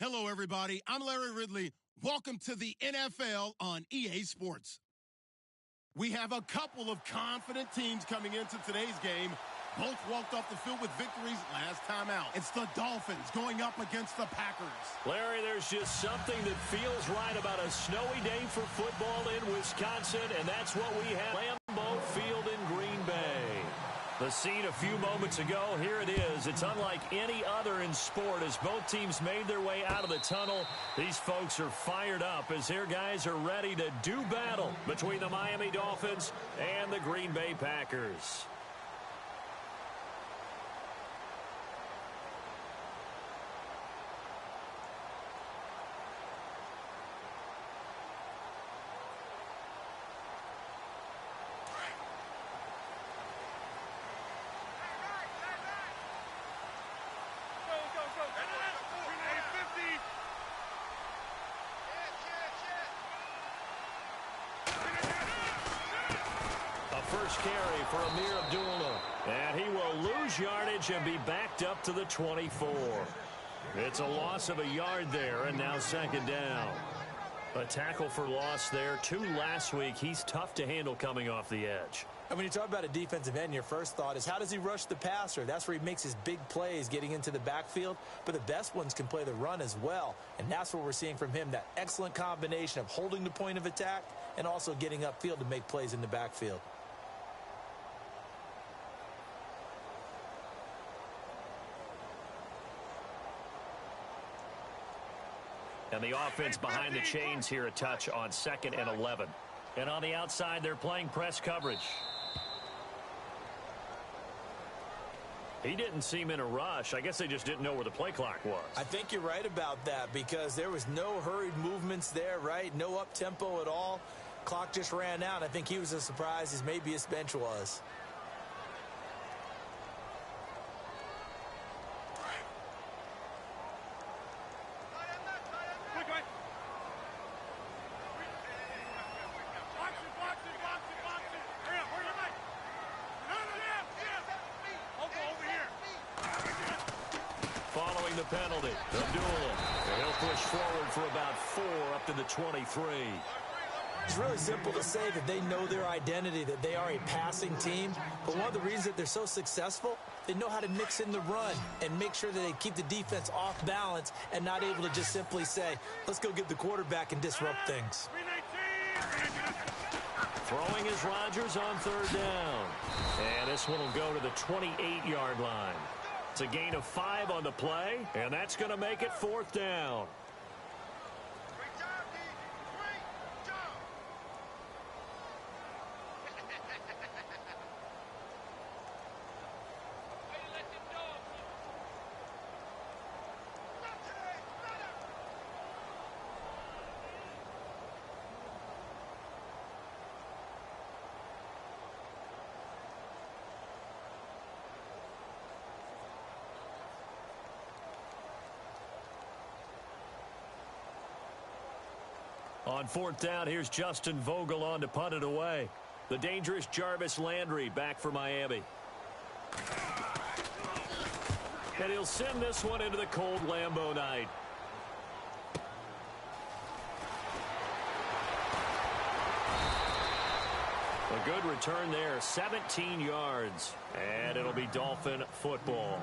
Hello, everybody. I'm Larry Ridley. Welcome to the NFL on EA Sports. We have a couple of confident teams coming into today's game. Both walked off the field with victories last time out. It's the Dolphins going up against the Packers. Larry, there's just something that feels right about a snowy day for football in Wisconsin, and that's what we have. Lambeau Field in Green Bay. The scene a few moments ago, here it is. It's unlike any other in sport as both teams made their way out of the tunnel. These folks are fired up as their guys are ready to do battle between the Miami Dolphins and the Green Bay Packers. First carry for Amir Abdullah. And he will lose yardage and be backed up to the 24. It's a loss of a yard there, and now second down. A tackle for loss there. 2 last week. He's tough to handle coming off the edge. And when you talk about a defensive end, your first thought is how does he rush the passer? That's where he makes his big plays getting into the backfield. But the best ones can play the run as well. And that's what we're seeing from him, that excellent combination of holding the point of attack and also getting upfield to make plays in the backfield. And the offense behind the chains here a touch on 2nd and 11. And on the outside, they're playing press coverage. He didn't seem in a rush. I guess they just didn't know where the play clock was. I think you're right about that because there was no hurried movements there, right? No up-tempo at all. Clock just ran out. I think he was as surprised as maybe his bench was. Following the penalty, Abdullah. He'll push forward for about 4 up to the 23. It's really simple to say that they know their identity, that they are a passing team. But one of the reasons that they're so successful, they know how to mix in the run and make sure that they keep the defense off balance and not able to just simply say, let's go get the quarterback and disrupt things. Throwing is Rodgers on 3rd down. And this one will go to the 28-yard line. It's a gain of 5 on the play, and that's going to make it 4th down. On 4th down, here's Justin Vogel on to punt it away. The dangerous Jarvis Landry back for Miami. And he'll send this one into the cold Lambeau night. A good return there, 17 yards. And it'll be Dolphin football.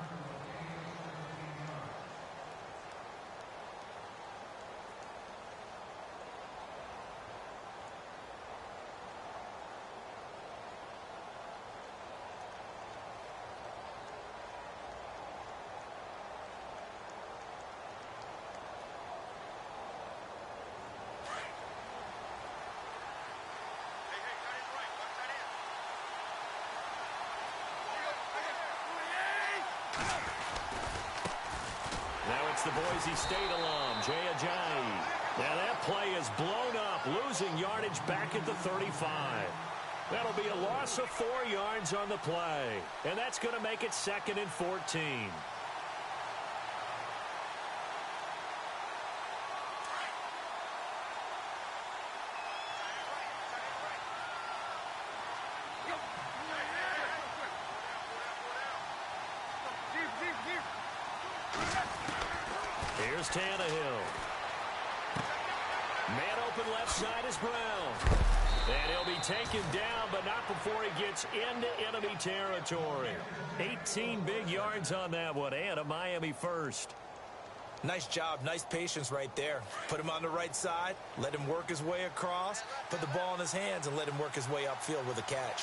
It's the Boise State alum, Jay Ajayi. Now that play is blown up, losing yardage back at the 35. That'll be a loss of 4 yards on the play. And that's going to make it 2nd and 14. Here's Tannehill. Man open left side is Brown. And he'll be taken down, but not before he gets into enemy territory. 18 big yards on that one, and a Miami first. Nice job, nice patience right there. Put him on the right side, let him work his way across, put the ball in his hands, and let him work his way upfield with a catch.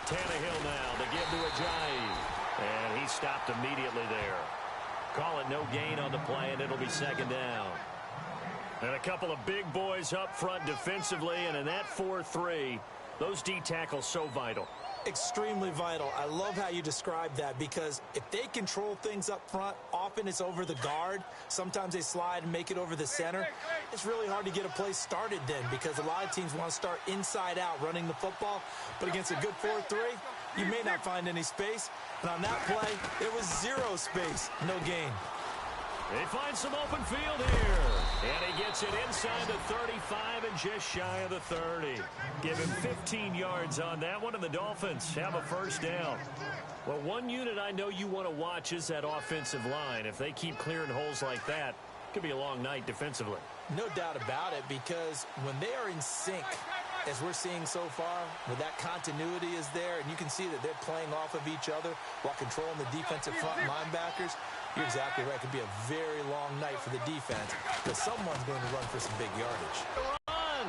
Tannehill now to give to Ajayi. And he stopped immediately there. Call it no gain on the play, and it'll be second down. And a couple of big boys up front defensively, and in that 4-3, those D tackles so vital. Extremely vital. I love how you describe that, because if they control things up front, often it's over the guard. Sometimes they slide and make it over the center. It's really hard to get a play started then, because a lot of teams want to start inside out running the football. But against a good 4-3, you may not find any space. And on that play, it was zero space, no gain. They find some open field here. And he gets it inside the 35 and just shy of the 30. Give him 15 yards on that one, and the Dolphins have a first down. Well, one unit I know you want to watch is that offensive line. If they keep clearing holes like that, it could be a long night defensively. No doubt about it, because when they are in sync, as we're seeing so far, where that continuity is there, and you can see that they're playing off of each other while controlling the defensive front linebackers, you're exactly right. It could be a very long night for the defense, but someone's going to run for some big yardage. Run!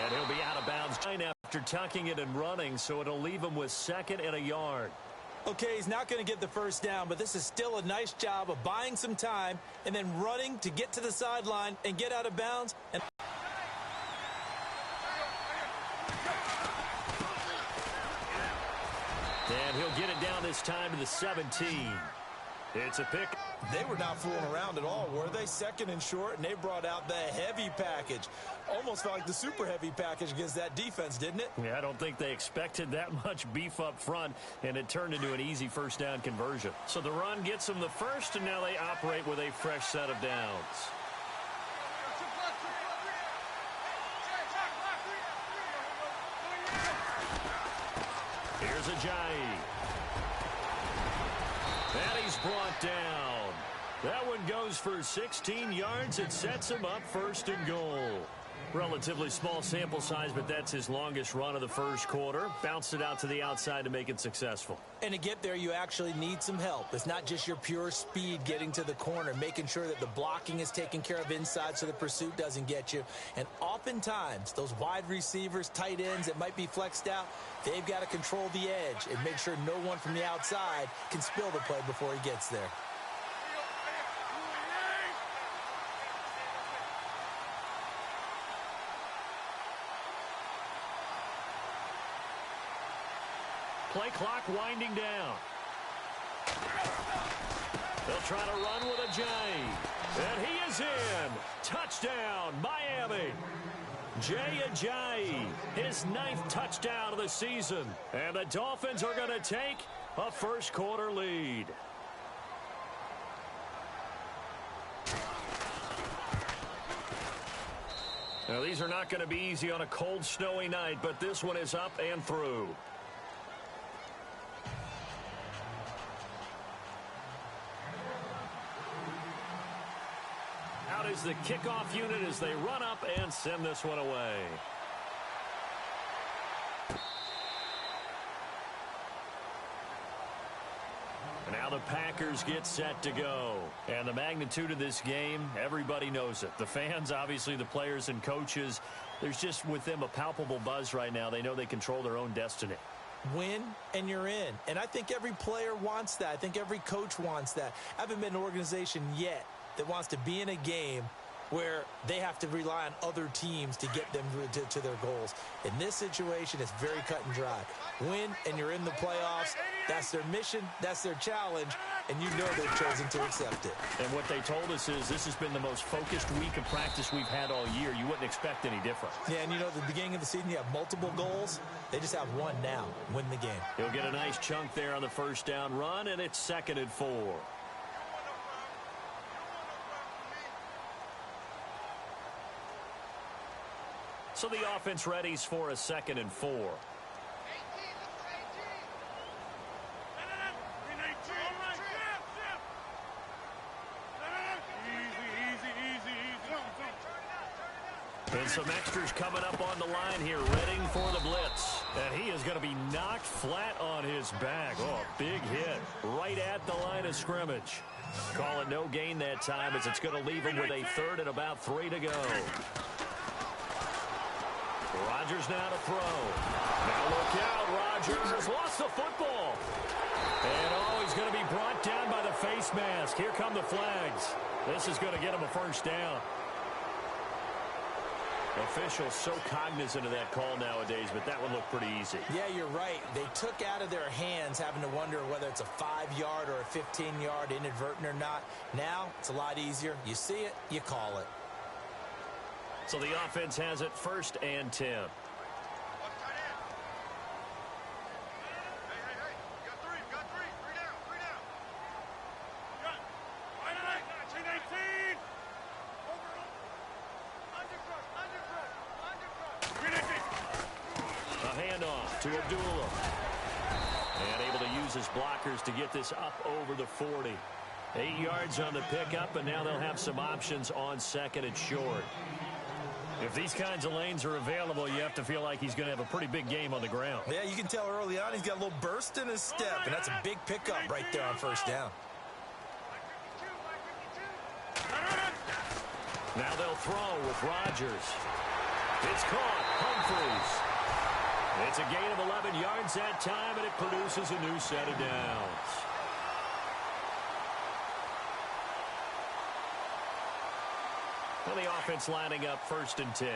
And he'll be out of bounds after tucking it and running, so it'll leave him with second and a yard. Okay, he's not going to get the first down, but this is still a nice job of buying some time and then running to get to the sideline and get out of bounds. And he'll get it down this time to the 17. It's a pick. They were not fooling around at all, were they? Second and short, and they brought out the heavy package. Almost felt like the super heavy package against that defense, didn't it? Yeah, I don't think they expected that much beef up front, and it turned into an easy first down conversion. So the run gets them the first, and now they operate with a fresh set of downs. Here's Ajayi. And he's brought down. That one goes for 16 yards. It sets him up first and goal. Relatively small sample size, but that's his longest run of the first quarter. Bounced it out to the outside to make it successful. And to get there, you actually need some help. It's not just your pure speed getting to the corner, making sure that the blocking is taken care of inside so the pursuit doesn't get you. And oftentimes, those wide receivers, tight ends that might be flexed out, they've got to control the edge and make sure no one from the outside can spill the play before he gets there. Play clock winding down. They'll try to run with Ajayi. And he is in. Touchdown, Miami. Jay Ajayi, his 9th touchdown of the season. And the Dolphins are going to take a first quarter lead. Now, these are not going to be easy on a cold, snowy night, but this one is up and through. Out is the kickoff unit as they run up and send this one away. And now the Packers get set to go. And the magnitude of this game, everybody knows it. The fans, obviously the players and coaches, there's just with them a palpable buzz right now. They know they control their own destiny. Win and you're in. And I think every player wants that. I think every coach wants that. I haven't been in an organization yet that wants to be in a game where they have to rely on other teams to get them to their goals. In this situation, it's very cut and dry. Win and you're in the playoffs. That's their mission. That's their challenge. And you know they've chosen to accept it. And what they told us is this has been the most focused week of practice we've had all year. You wouldn't expect any different. Yeah, and you know, at the beginning of the season, you have multiple goals. They just have one now. Win the game. He'll get a nice chunk there on the first down run, and it's 2nd and 4. So the offense readies for a 2nd and 4. some extras coming up on the line here, readying for the blitz. And he is going to be knocked flat on his back. Oh, a big hit right at the line of scrimmage. Call it no gain that time as it's going to leave him with a third and about 3 to go. Rodgers now to throw. Now look out, Rodgers lost the football. And he's going to be brought down by the face mask. Here come the flags. This is going to get him a first down. Officials so cognizant of that call nowadays, but that would look pretty easy. Yeah, you're right. They took out of their hands having to wonder whether it's a 5-yard or a 15-yard inadvertent or not. Now, it's a lot easier. You see it, you call it. So the offense has it 1st and 10. To Abdullah. And able to use his blockers to get this up over the 40. 8 yards on the pickup, and now they'll have some options on 2nd and short. If these kinds of lanes are available, you have to feel like he's going to have a pretty big game on the ground. Yeah, you can tell early on he's got a little burst in his step, and that's a big pickup right there on 1st down. Now they'll throw with Rodgers. It's caught. Humphries. It's a gain of 11 yards that time, and it produces a new set of downs. Well, the offense lining up 1st and 10.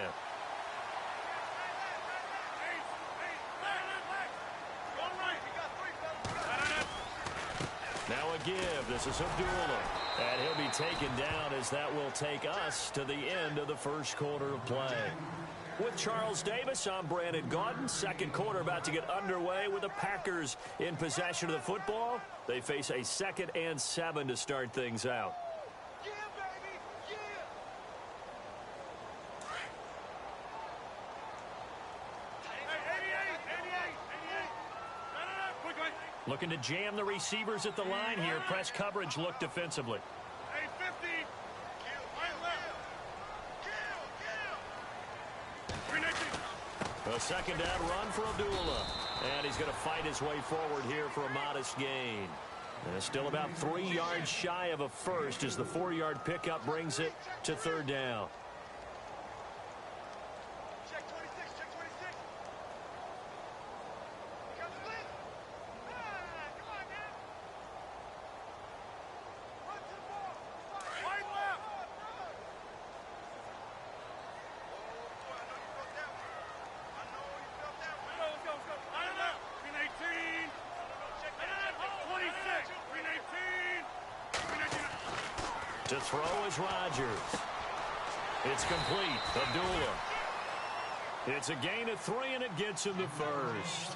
Now a give. This is Abdullah. And he'll be taken down as that will take us to the end of the 1st quarter of play. With Charles Davis, I'm Brandon Gaudin. 2nd quarter about to get underway with the Packers in possession of the football. They face a 2nd and 7 to start things out. Yeah, baby! Yeah! Looking to jam the receivers at the line here. Press coverage look defensively. A 2nd down run for Abdullah. And he's going to fight his way forward here for a modest gain. And still about 3 yards shy of a first as the 4-yard pickup brings it to 3rd down. Check 26, check 26. Come on, man. Run to the ball. Right left. To throw is Rodgers. It's complete. Abdullah. It's a gain of 3, and it gets him the 1st.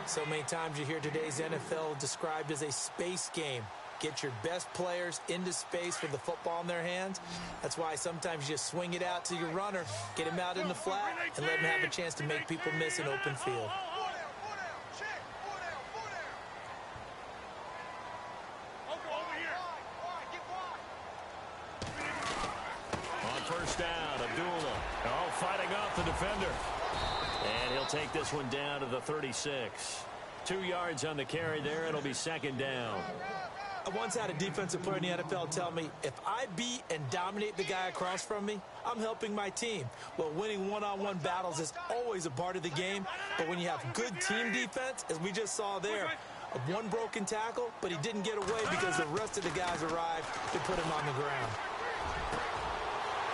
So many times you hear today's NFL described as a space game. Get your best players into space with the football in their hands. That's why sometimes you just swing it out to your runner, get him out in the flat, and let him have a chance to make people miss an open field. On 1st down, Abdullah. Oh, fighting off the defender. And he'll take this one down to the 36. 2 yards on the carry there. It'll be 2nd down. I once had a defensive player in the NFL tell me, if I beat and dominate the guy across from me, I'm helping my team. Well, winning one-on-one battles is always a part of the game, but when you have good team defense, as we just saw there, one broken tackle, but he didn't get away because the rest of the guys arrived to put him on the ground.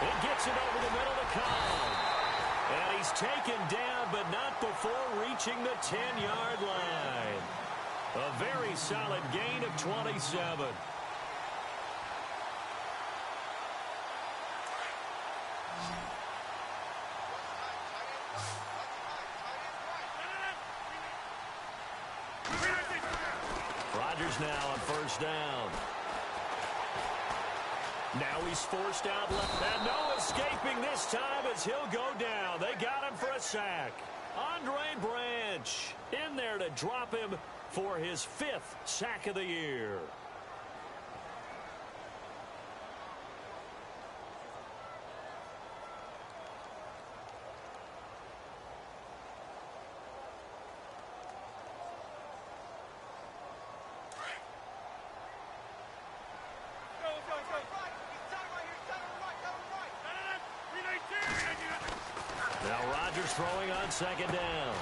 It gets it over the middle to Cobb. And he's taken down, but not before reaching the 10-yard line. A very solid gain of 27. Rodgers now on 1st down. Now he's forced out left. And no escaping this time as he'll go down. They got him for a sack. Andre Branch in there to drop him for his 5th sack of the year. Now Rodgers throwing on second down.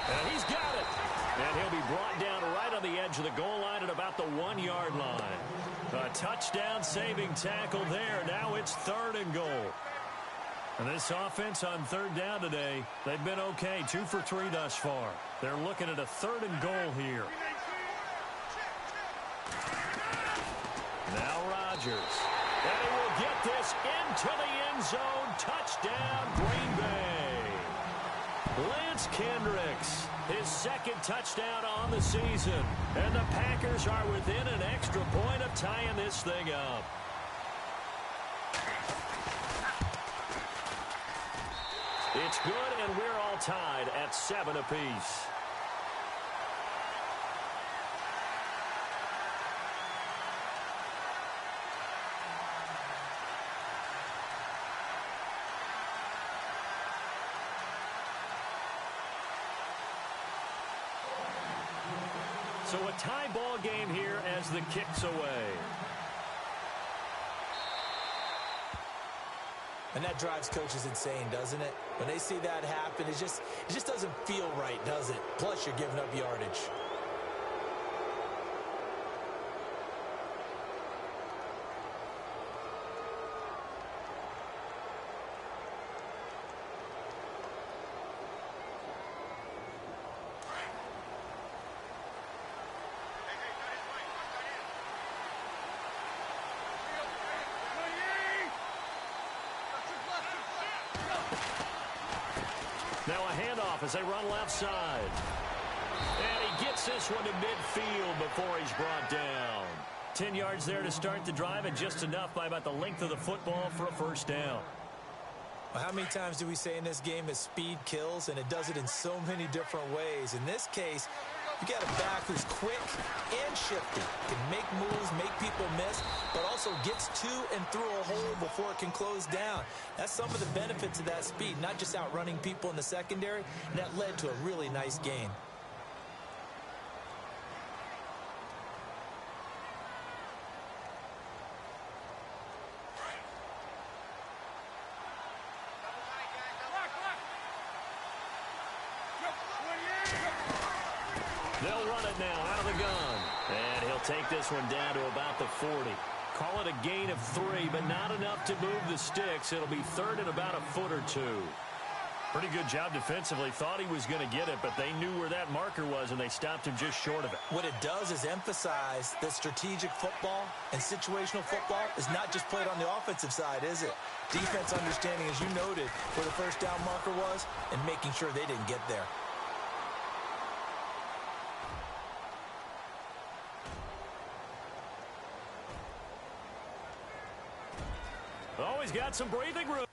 And he's got it. And he'll be brought down right on the edge of the goal line at about the 1-yard line. A touchdown-saving tackle there. Now it's 3rd and goal. And this offense on 3rd down today, they've been okay. 2 for 3 thus far. They're looking at a 3rd and goal here. Now Rodgers. And he will get this into the end zone. Touchdown, Green Bay. Lance Kendricks, his 2nd touchdown on the season. And the Packers are within an extra point of tying this thing up. It's good, and we're all tied at 7 apiece. So a tie ball game here as the kick's away. And that drives coaches insane, doesn't it? When they see that happen, it just doesn't feel right, does it? Plus, you're giving up yardage. Now a handoff as they run left side. And he gets this one to midfield before he's brought down. 10 yards there to start the drive, and just enough by about the length of the football for a 1st down. Well, how many times do we say in this game that speed kills, and it does it in so many different ways? In this case, you got a back who's quick and shifty, can make moves, make people miss, but also gets to and through a hole before it can close down. That's some of the benefits of that speed, not just outrunning people in the secondary, and that led to a really nice gain. They'll run it now out of the gun. And he'll take this one down to about the 40. Call it a gain of 3, but not enough to move the sticks. It'll be 3rd and about a foot or 2. Pretty good job defensively. Thought he was going to get it, but they knew where that marker was, and they stopped him just short of it. What it does is emphasize that strategic football and situational football is not just played on the offensive side, is it? Defense understanding, as you noted, where the 1st down marker was and making sure they didn't get there. Always got some breathing room.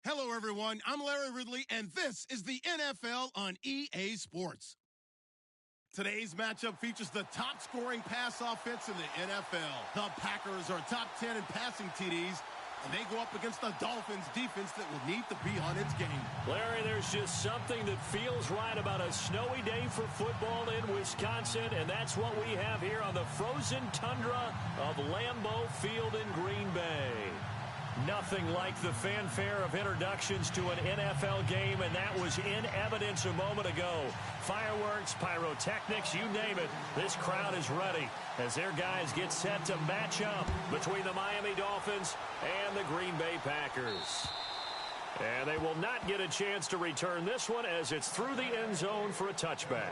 Hello, everyone. I'm Larry Ridley, and this is the NFL on EA Sports. Today's matchup features the top-scoring pass offense in the NFL. The Packers are top 10 in passing TDs, and they go up against the Dolphins defense that will need to be on its game. Larry, there's just something that feels right about a snowy day for football in Wisconsin, and that's what we have here on the frozen tundra of Lambeau Field in Green Bay. Nothing like the fanfare of introductions to an NFL game, and that was in evidence a moment ago. Fireworks, pyrotechnics, you name it. This crowd is ready as their guys get set to match up between the Miami Dolphins and the Green Bay Packers. And they will not get a chance to return this one as it's through the end zone for a touchback.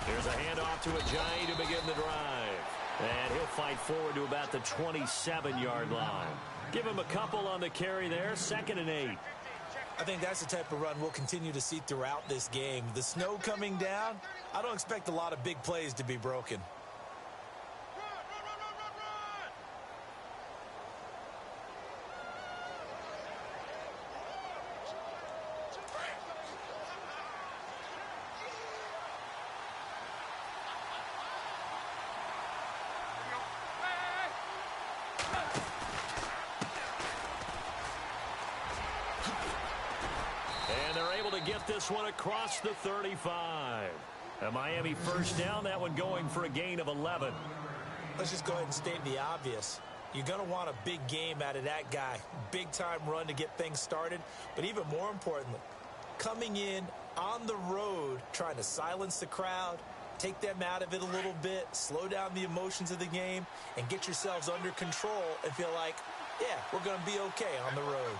There's a handoff to Ajayi to begin the drive. And he'll fight forward to about the 27-yard line. Give him a couple on the carry there, 2nd and 8. I think that's the type of run we'll continue to see throughout this game. The snow coming down, I don't expect a lot of big plays to be broken. And they're able to get this one across the 35. A Miami first down, that one going for a gain of 11. Let's just go ahead and state the obvious. You're going to want a big game out of that guy. Big-time run to get things started. But even more importantly, coming in on the road, trying to silence the crowd, take them out of it a little bit, slow down the emotions of the game, and get yourselves under control and feel like, yeah, we're going to be okay on the road.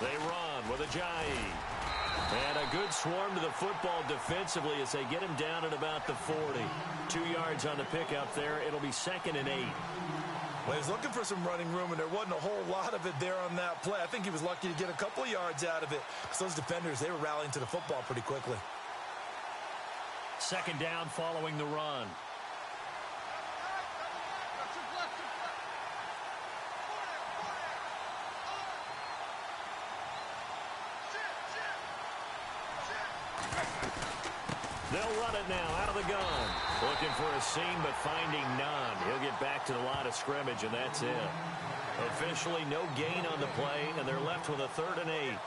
They run with Ajayi. And a good swarm to the football defensively as they get him down at about the 40. 2 yards on the pickup there. It'll be 2nd and 8. Well, he was looking for some running room, and there wasn't a whole lot of it there on that play. I think he was lucky to get a couple of yards out of it. Because those defenders, they were rallying to the football pretty quickly. 2nd down following the run. They'll run it now out of the gun. Looking for a seam, but finding none. He'll get back to the line of scrimmage, and that's it. Officially no gain on the play, and they're left with a 3rd and 8.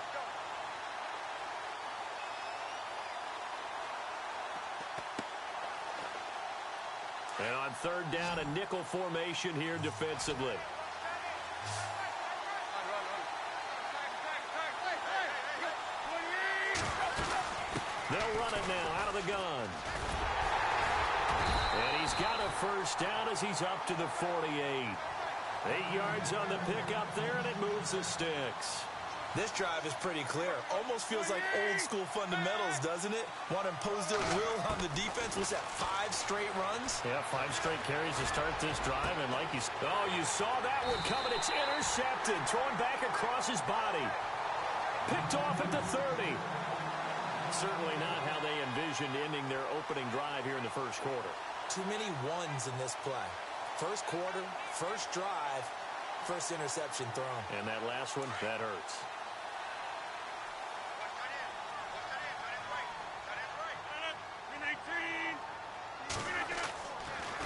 And on 3rd down, a nickel formation here defensively. They'll run it now out of the gun. And he's got a first down as he's up to the 48. 8 yards on the pickup there, and it moves the sticks. This drive is pretty clear. Almost feels like old-school fundamentals, doesn't it? Want to impose their will on the defense. Was that 5 straight runs? Yeah, 5 straight carries to start this drive. And like you saw that one coming. It's intercepted. Thrown back across his body. Picked off at the 30. Certainly not how they envisioned ending their opening drive here in the first quarter. Too many ones in this play. First quarter, first drive, first interception thrown. And that last one, that hurts.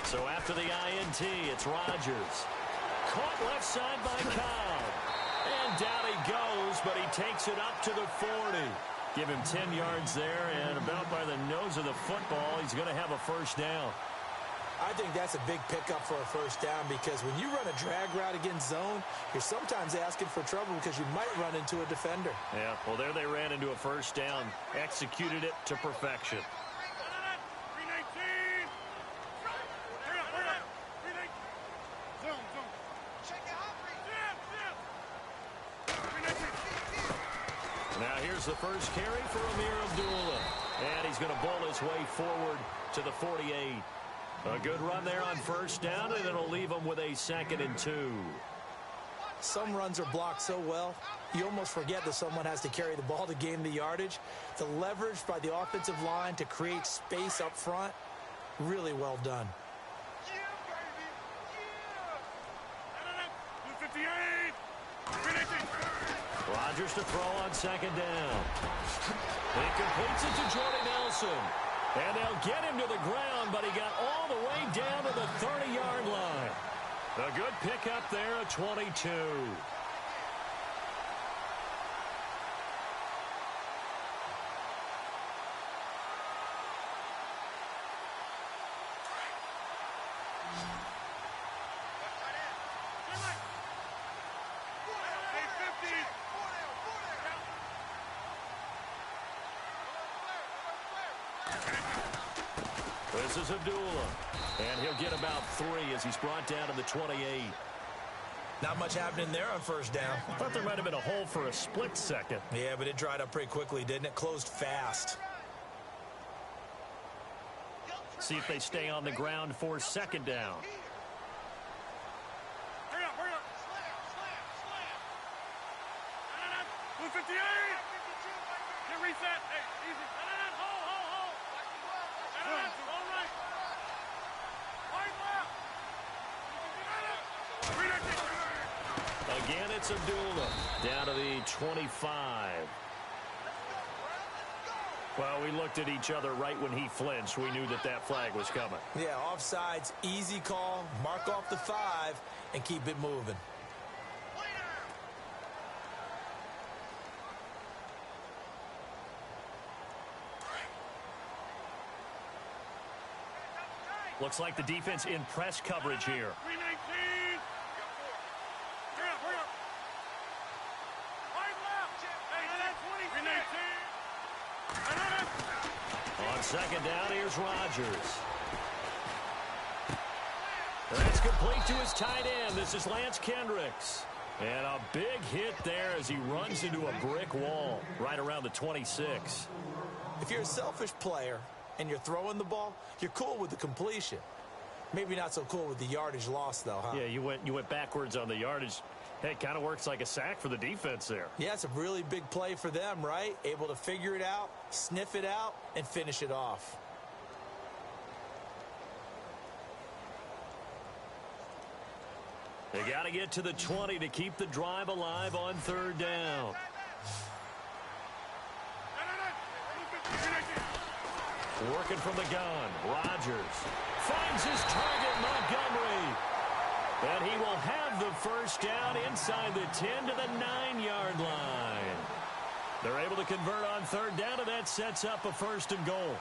So after the INT, it's Rodgers. Caught left side by Cobb. And down he goes, but he takes it up to the 40. Give him 10 yards there, and about by the nose of the football, he's going to have a first down. I think that's a big pickup for a first down because when you run a drag route against zone, you're sometimes asking for trouble because you might run into a defender. Yeah, well, there they ran into a first down, executed it to perfection. here's the first carry for Amir Abdullah. And he's going to bowl his way forward to the 48. A good run there on first down, and it'll leave him with a 2nd and 2. Some runs are blocked so well, you almost forget that someone has to carry the ball to gain the yardage. The leverage by the offensive line to create space up front, really well done. Yeah, baby! Yeah! 258! Rodgers to throw on 2nd down. He completes it to Jordy Nelson. And they'll get him to the ground, but he got all the way down to the 30-yard line. A good pickup there at 22. This is Abdullah, and he'll get about 3 as he's brought down to the 28. Not much happening there on first down. Thought there might have been a hole for a split second. Yeah, but it dried up pretty quickly, didn't it? Closed fast. See if they stay on the ground for 2nd down. Hurry up, hurry up! Slam! 258! Get reset! Hey, easy! Hold! All right! Wide left! Again, it's Abdullah down to the 25. Well, we looked at each other right when he flinched. We knew that that flag was coming. Yeah, offsides, easy call, mark off the 5, and keep it moving. Looks like the defense in press coverage here. 319! Hurry up! Wide left! Hey, 319! On 2nd down, here's Rodgers. That's complete to his tight end. This is Lance Kendricks. And a big hit there as he runs into a brick wall right around the 26. If you're a selfish player and you're throwing the ball, you're cool with the completion. Maybe not so cool with the yardage loss, though, huh? Yeah, you went backwards on the yardage. Hey, it kind of works like a sack for the defense there. Yeah, it's a really big play for them, right? Able to figure it out, sniff it out, and finish it off. They got to get to the 20 to keep the drive alive on 3rd down. Working from the gun, Rodgers finds his target, Montgomery. And he will have the first down inside the 10 to the 9-yard line. They're able to convert on 3rd down, and that sets up a 1st and goal.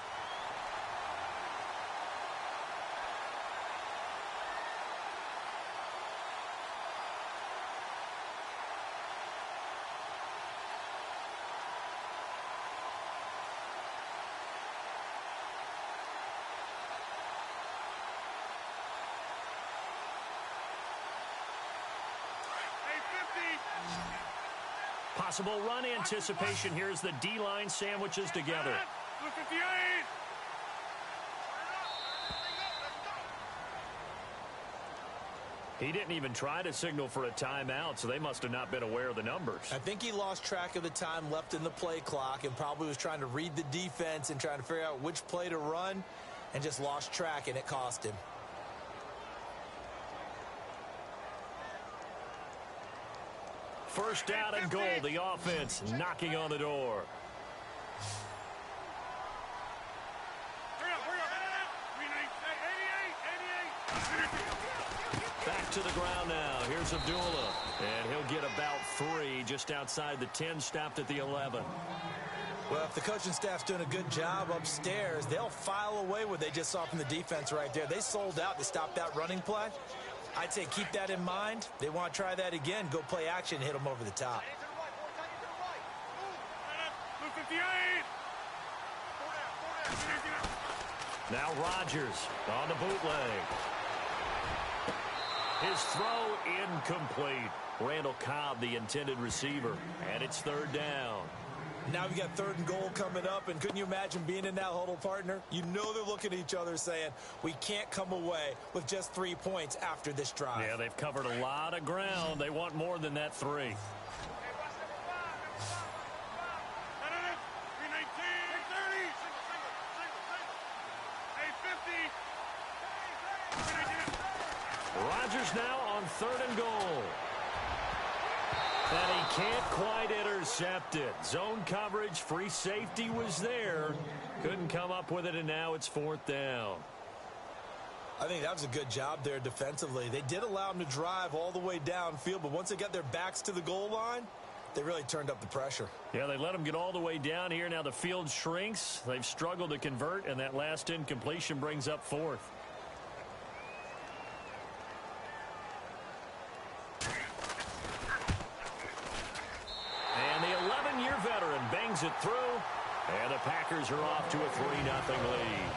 Possible run anticipation. Here's the D-line sandwiches together. 258! He didn't even try to signal for a timeout, so they must have not been aware of the numbers. I think he lost track of the time left in the play clock and probably was trying to read the defense and trying to figure out which play to run and just lost track, and it cost him. First down and goal. The offense knocking on the door. Back to the ground now. Here's Abdullah. And he'll get about 3 just outside the 10, stopped at the 11. Well, if the coaching staff's doing a good job upstairs, they'll file away what they just saw from the defense right there. They sold out to stop that running play. I'd say keep that in mind. They want to try that again. Go play action, hit them over the top. Now Rodgers on the bootleg. His throw incomplete. Randall Cobb, the intended receiver. And it's 3rd down. Now we got 3rd and goal coming up, and couldn't you imagine being in that huddle, partner? You know they're looking at each other saying, we can't come away with just 3 points after this drive. Yeah, they've covered a lot of ground. They want more than that 3. Rodgers now on 3rd and goal. And he can't quite intercept it. Zone coverage, free safety was there. Couldn't come up with it, and now it's 4th down. I think that was a good job there defensively. They did allow him to drive all the way downfield, but once they got their backs to the goal line, they really turned up the pressure. Yeah, they let him get all the way down here. Now the field shrinks. They've struggled to convert, and that last incompletion brings up 4th. And the 11-year veteran bangs it through, and the Packers are off to a 3-0 lead.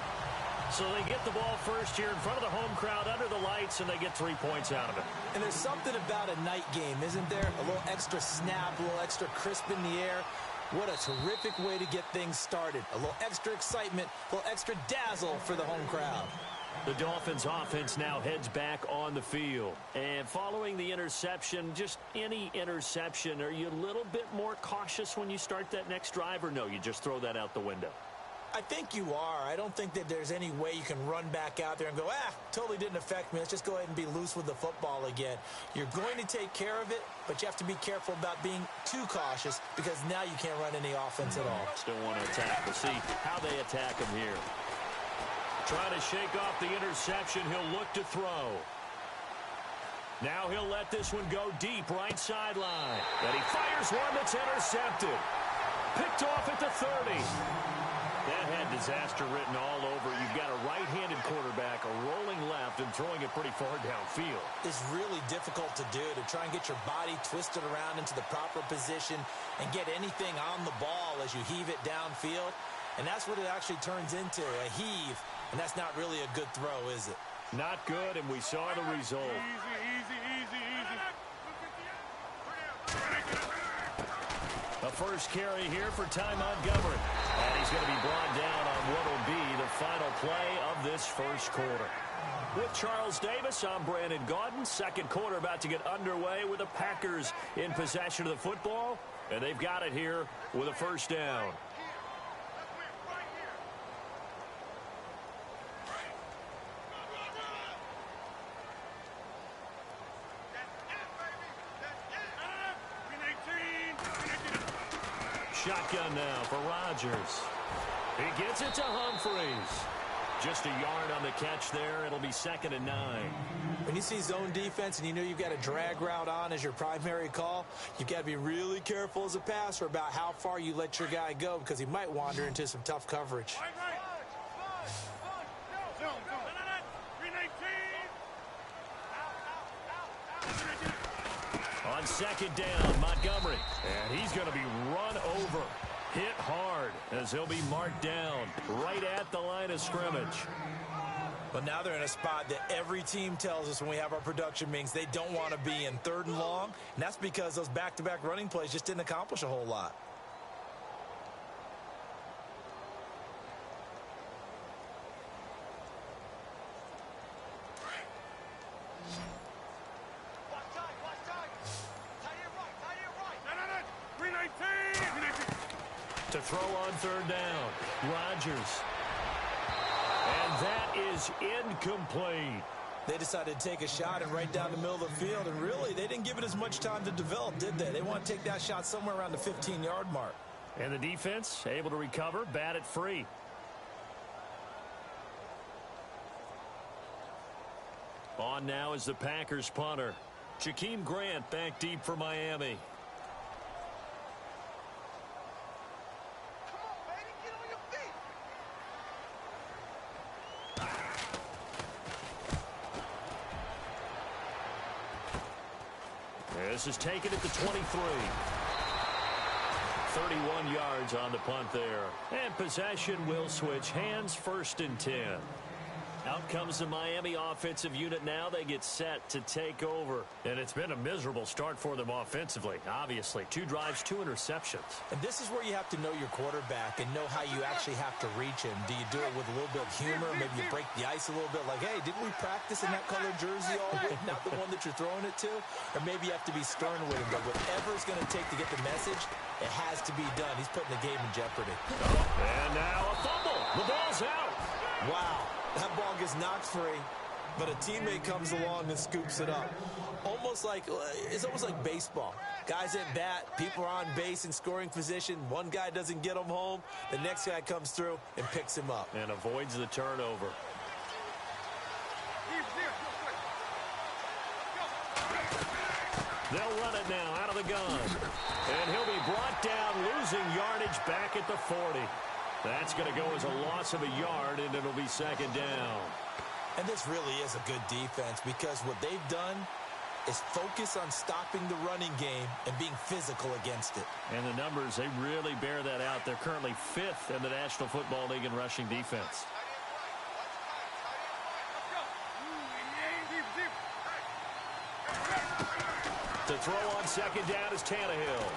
So they get the ball first here in front of the home crowd under the lights, and they get 3 points out of it. And there's something about a night game, isn't there? A little extra snap, a little extra crisp in the air. What a terrific way to get things started. A little extra excitement, a little extra dazzle for the home crowd. The Dolphins offense now heads back on the field. And following the interception, just any interception, are you a little bit more cautious when you start that next drive, or no, you just throw that out the window? I think you are. I don't think that there's any way you can run back out there and go, totally didn't affect me. Let's just go ahead and be loose with the football again. You're going to take care of it, but you have to be careful about being too cautious because now you can't run any offense at all. Still want to attack. We'll see how they attack him here. Trying to shake off the interception. He'll look to throw. Now he'll let this one go deep right sideline. And he fires one that's intercepted. Picked off at the 30. That had disaster written all over. You've got a right-handed quarterback, a rolling left, and throwing it pretty far downfield. It's really difficult to do, to try and get your body twisted around into the proper position and get anything on the ball as you heave it downfield. And that's what it actually turns into, a heave. And that's not really a good throw, is it? Not good, and we saw the result. Easy. A first carry here for Ty Montgomery. And he's going to be brought down on what will be the final play of this first quarter. With Charles Davis, I'm Brandon Gaudin. Second quarter about to get underway with the Packers in possession of the football. And they've got it here with a first down. Shotgun now for Rodgers. He gets it to Humphries. Just a yard on the catch there. It'll be 2nd and 9. When you see zone defense and you know you've got a drag route on as your primary call, you've got to be really careful as a passer about how far you let your guy go because he might wander into some tough coverage. On 2nd down, Montgomery. And he's going to be run over. Hit hard as he'll be marked down right at the line of scrimmage. But now they're in a spot that every team tells us when we have our production meetings they don't want to be in, 3rd and long. And that's because those back-to-back running plays just didn't accomplish a whole lot. To throw on 3rd down, Rodgers. And that is incomplete. They decided to take a shot and right down the middle of the field, and really, they didn't give it as much time to develop, did they? They want to take that shot somewhere around the 15-yard mark. And the defense able to recover, bat it free. On now is the Packers punter. Jakeem Grant back deep for Miami. This is taken at the 23. 31 yards on the punt there. And possession will switch hands, 1st and 10. Out comes the Miami offensive unit now. They get set to take over. And it's been a miserable start for them offensively, obviously. 2 drives, 2 interceptions. And this is where you have to know your quarterback and know how you actually have to reach him. Do you do it with a little bit of humor? Maybe you break the ice a little bit like, hey, didn't we practice in that colored jersey all week? Not the one that you're throwing it to? Or maybe you have to be stern with him. But whatever it's going to take to get the message, it has to be done. He's putting the game in jeopardy. And now a fumble. The ball's out. Wow. That ball gets knocked free, but a teammate comes along and scoops it up. It's almost like baseball. Guys at bat, people are on base in scoring position. One guy doesn't get him home. The next guy comes through and picks him up. And avoids the turnover. They'll run it now out of the gun. And he'll be brought down, losing yardage back at the 40. That's going to go as a loss of a yard, and it'll be second down. And this really is a good defense because what they've done is focus on stopping the running game and being physical against it. And the numbers, they really bear that out. They're currently 5th in the National Football League in rushing defense. To throw on second down is Tannehill.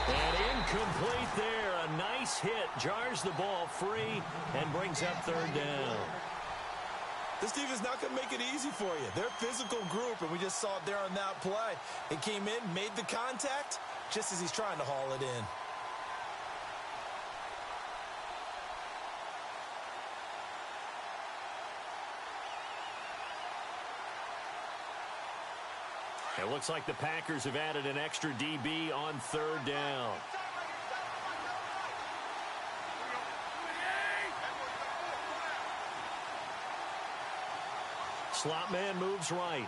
And incomplete there. A nice hit. Jars the ball free and brings up third down. This team is not going to make it easy for you. They're a physical group, and we just saw it there on that play. It came in, made the contact, just as he's trying to haul it in. It looks like the Packers have added an extra DB on third down. Slot man moves right.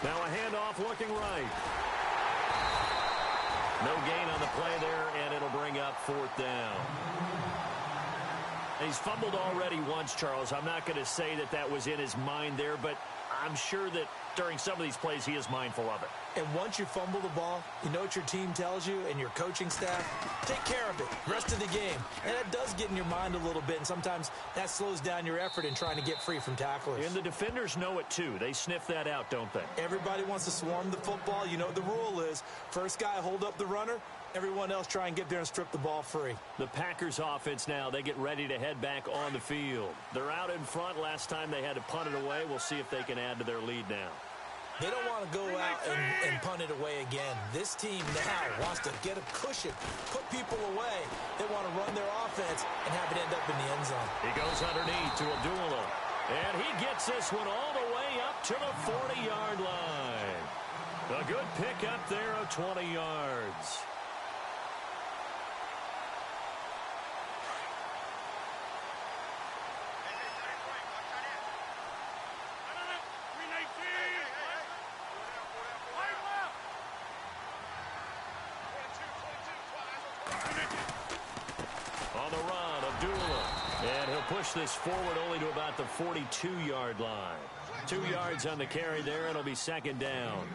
Now a handoff looking right. No gain on the play there, and it'll bring up fourth down. He's fumbled already once, Charles. I'm not going to say that that was in his mind there, but I'm sure that during some of these plays he is mindful of it. And once you fumble the ball, you know what your team tells you and your coaching staff? Take care of it. Rest of the game. And that does get in your mind a little bit, and sometimes that slows down your effort in trying to get free from tacklers. And the defenders know it too. They sniff that out, don't they? Everybody wants to swarm the football. You know what the rule is. First guy hold up the runner. Everyone else try and get there and strip the ball free. The Packers offense now, they get ready to head back on the field. They're out in front. Last time they had to punt it away. We'll see if they can add to their lead now. They don't want to go out and punt it away again. This team now wants to get a cushion, put people away. They want to run their offense and have it end up in the end zone. He goes underneath to Abdullah. And he gets this one all the way up to the 40-yard line. A good pick up there of 20 yards. On the run, Abdullah. And he'll push this forward only to about the 42-yard line. 2 yards on the carry there. It'll be second down.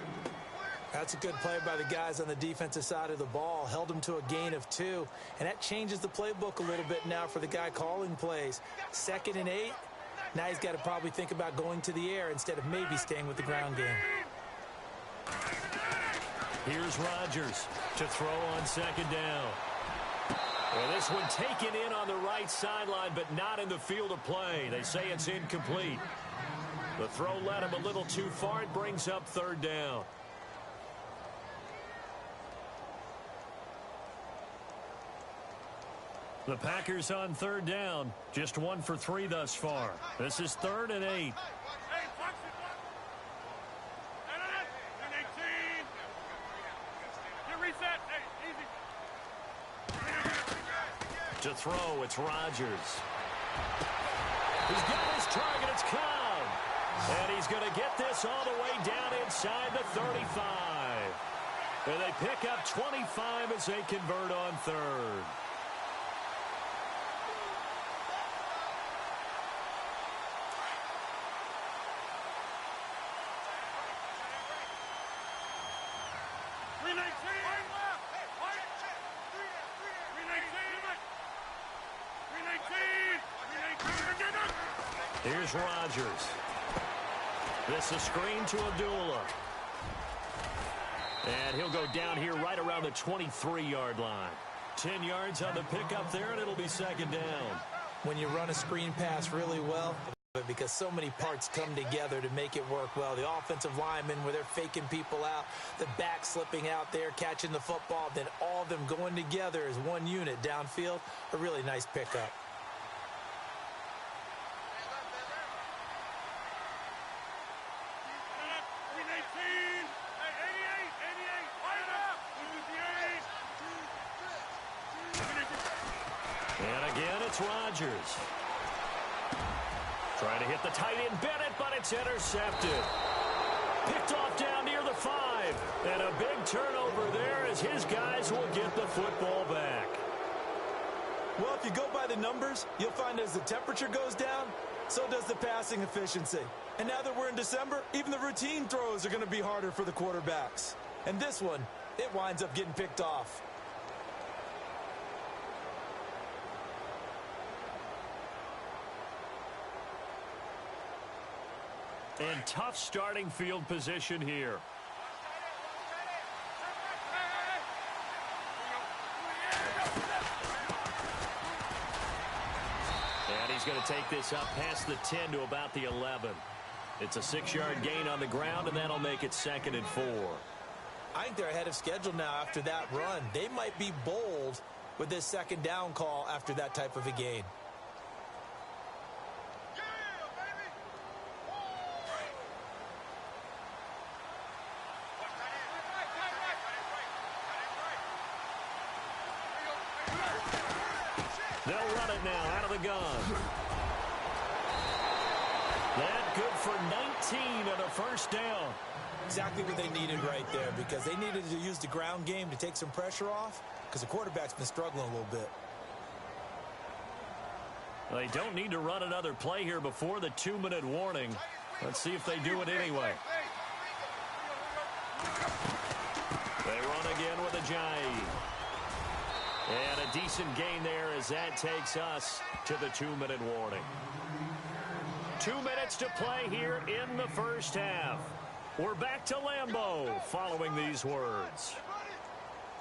That's a good play by the guys on the defensive side of the ball. Held them to a gain of 2. And that changes the playbook a little bit now for the guy calling plays. 2nd and 8. Now he's got to probably think about going to the air instead of maybe staying with the ground game. Here's Rodgers to throw on second down. Well, this one taken in on the right sideline, but not in the field of play. They say it's incomplete. The throw led him a little too far. It brings up third down. The Packers on third down. Just 1 for 3 thus far. This is 3rd and 8. To throw, it's Rodgers. He's got his target, it's Cobb. And he's going to get this all the way down inside the 35. And they pick up 25 as they convert on third. Here's Rodgers. This is screen to Abdullah. And he'll go down here right around the 23-yard line. 10 yards on the pickup there, and it'll be second down. When you run a screen pass really well, because so many parts come together to make it work well. The offensive linemen, where they're faking people out, the back slipping out there, catching the football, then all of them going together as one unit downfield, a really nice pickup. And again, it's Rodgers. Trying to hit the tight end Bennett, but it's intercepted. Picked off down near the 5. And a big turnover there as his guys will get the football back. Well, if you go by the numbers, you'll find as the temperature goes down, so does the passing efficiency. And now that we're in December, even the routine throws are going to be harder for the quarterbacks. And this one, it winds up getting picked off. And tough starting field position here. And he's going to take this up past the 10 to about the 11. It's a 6-yard gain on the ground, and that'll make it 2nd and 4. I think they're ahead of schedule now after that run. They might be bold with this second down call after that type of a gain. They'll run it now out of the gun. That good for 19 and a first down. Exactly what they needed right there, because they needed to use the ground game to take some pressure off, because the quarterback's been struggling a little bit. They don't need to run another play here before the 2-minute warning. Let's see if they do it anyway. They run again with Ajayi. And a decent gain there as that takes us to the 2-minute warning. 2 minutes to play here in the first half. We're back to Lambeau following these words.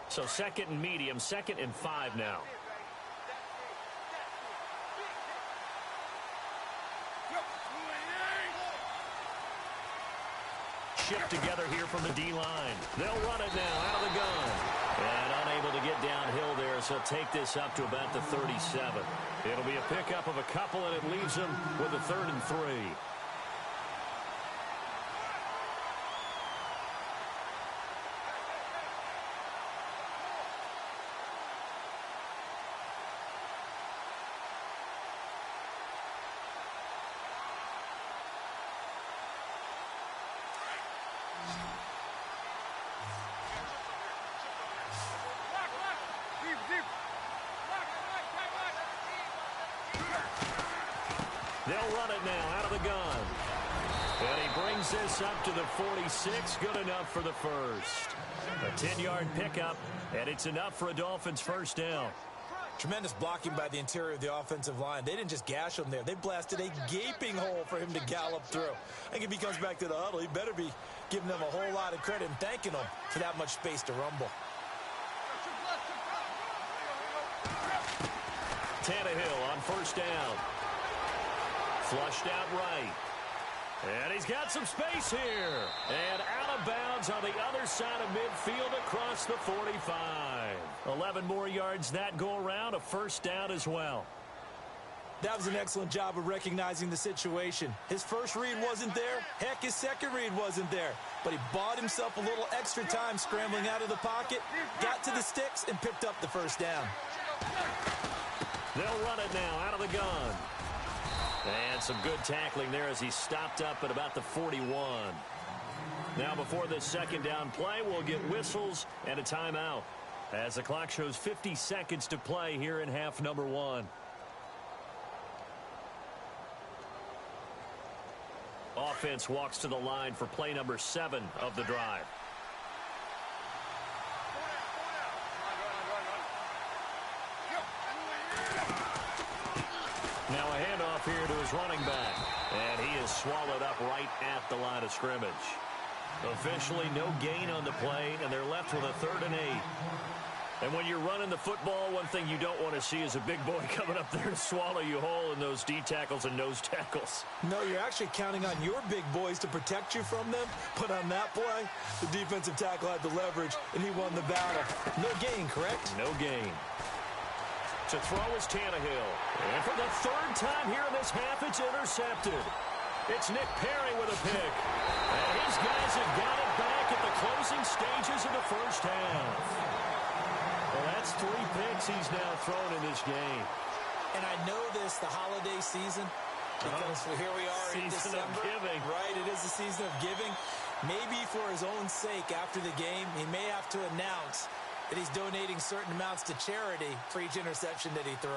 So 2nd and medium, 2nd and 5 now. Shift together here from the D-line. They'll run it now out of the gun. And unable to get downhill there, so take this up to about the 37. It'll be a pickup of a couple, and it leaves them with a 3rd and 3. They'll run it now out of the gun. And he brings this up to the 46. Good enough for the first. A 10-yard pickup, and it's enough for a Dolphins first down. Tremendous blocking by the interior of the offensive line. They didn't just gash him there. They blasted a gaping hole for him to gallop through. I think if he comes back to the huddle, he better be giving them a whole lot of credit and thanking them for that much space to rumble. Tannehill on first down. Flushed out right. And he's got some space here. And out of bounds on the other side of midfield across the 45. 11 more yards that go around, a first down as well. That was an excellent job of recognizing the situation. His first read wasn't there. Heck, his second read wasn't there. But he bought himself a little extra time scrambling out of the pocket, got to the sticks, and picked up the first down. They'll run it now out of the gun. And some good tackling there as he stopped up at about the 41. Now before this second down play, we'll get whistles and a timeout as the clock shows 50 seconds to play here in half number 1. Offense walks to the line for play number 7 of the drive. Now a handoff here to his running back. And he is swallowed up right at the line of scrimmage. Officially no gain on the play, and they're left with a 3rd and 8. And when you're running the football, one thing you don't want to see is a big boy coming up there to swallow you whole in those D tackles and nose tackles. No, you're actually counting on your big boys to protect you from them. But on that play, the defensive tackle had the leverage, and he won the battle. No gain, correct? No gain. To throw is Tannehill. And for the 3rd time here in this half, it's intercepted. It's Nick Perry with a pick. And his guys have got it back at the closing stages of the first half. Well, that's 3 picks he's now thrown in this game. And I know this, the holiday season, because here we are in December. Season of giving. Right, it is the season of giving. Maybe for his own sake after the game, he may have to announce that he's donating certain amounts to charity for each interception that he threw.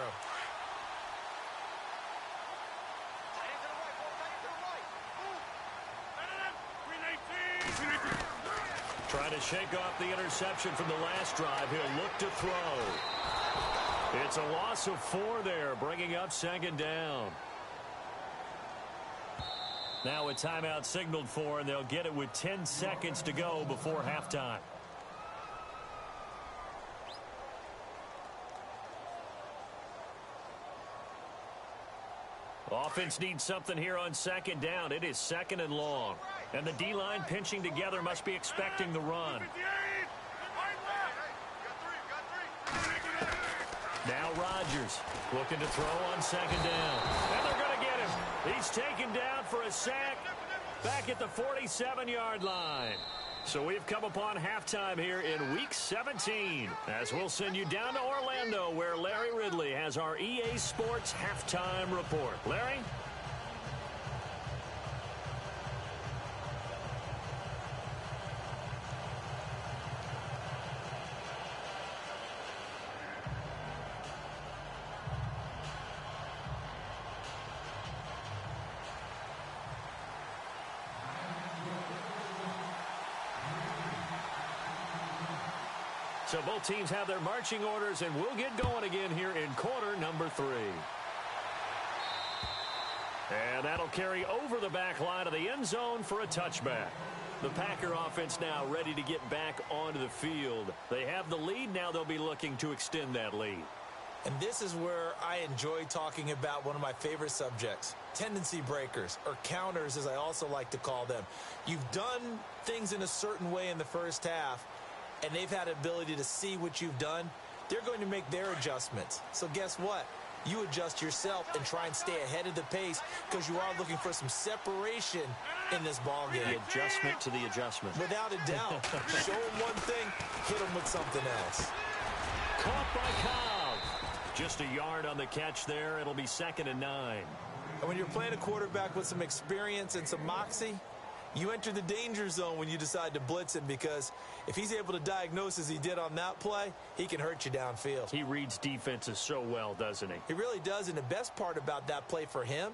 Trying to shake off the interception from the last drive. He'll look to throw. It's a loss of 4 there, bringing up 2nd down. Now a timeout signaled for, and they'll get it with 10 seconds to go before halftime. Offense needs something here on 2nd down. It is 2nd and long. And the D-line pinching together must be expecting the run. Now Rodgers looking to throw on 2nd down. And they're going to get him. He's taken down for a sack back at the 47-yard line. So we've come upon halftime here in Week 17, as we'll send you down to Orlando, where Larry Ridley has our EA Sports Halftime Report. Larry? So both teams have their marching orders, and we'll get going again here in quarter number 3. And that'll carry over the back line of the end zone for a touchback. The Packer offense now ready to get back onto the field. They have the lead. Now they'll be looking to extend that lead. And this is where I enjoy talking about one of my favorite subjects, tendency breakers, or counters as I also like to call them. You've done things in a certain way in the first half, and they've had the ability to see what you've done. They're going to make their adjustments. So guess what? You adjust yourself and try and stay ahead of the pace because you are looking for some separation in this ball game. The adjustment to the adjustment. Without a doubt. Show them one thing, hit them with something else. Caught by Cobb. Just a yard on the catch there. It'll be 2nd and 9. And when you're playing a quarterback with some experience and some moxie, you enter the danger zone when you decide to blitz him, because if he's able to diagnose as he did on that play, he can hurt you downfield. He reads defenses so well, doesn't he? He really does, and the best part about that play for him,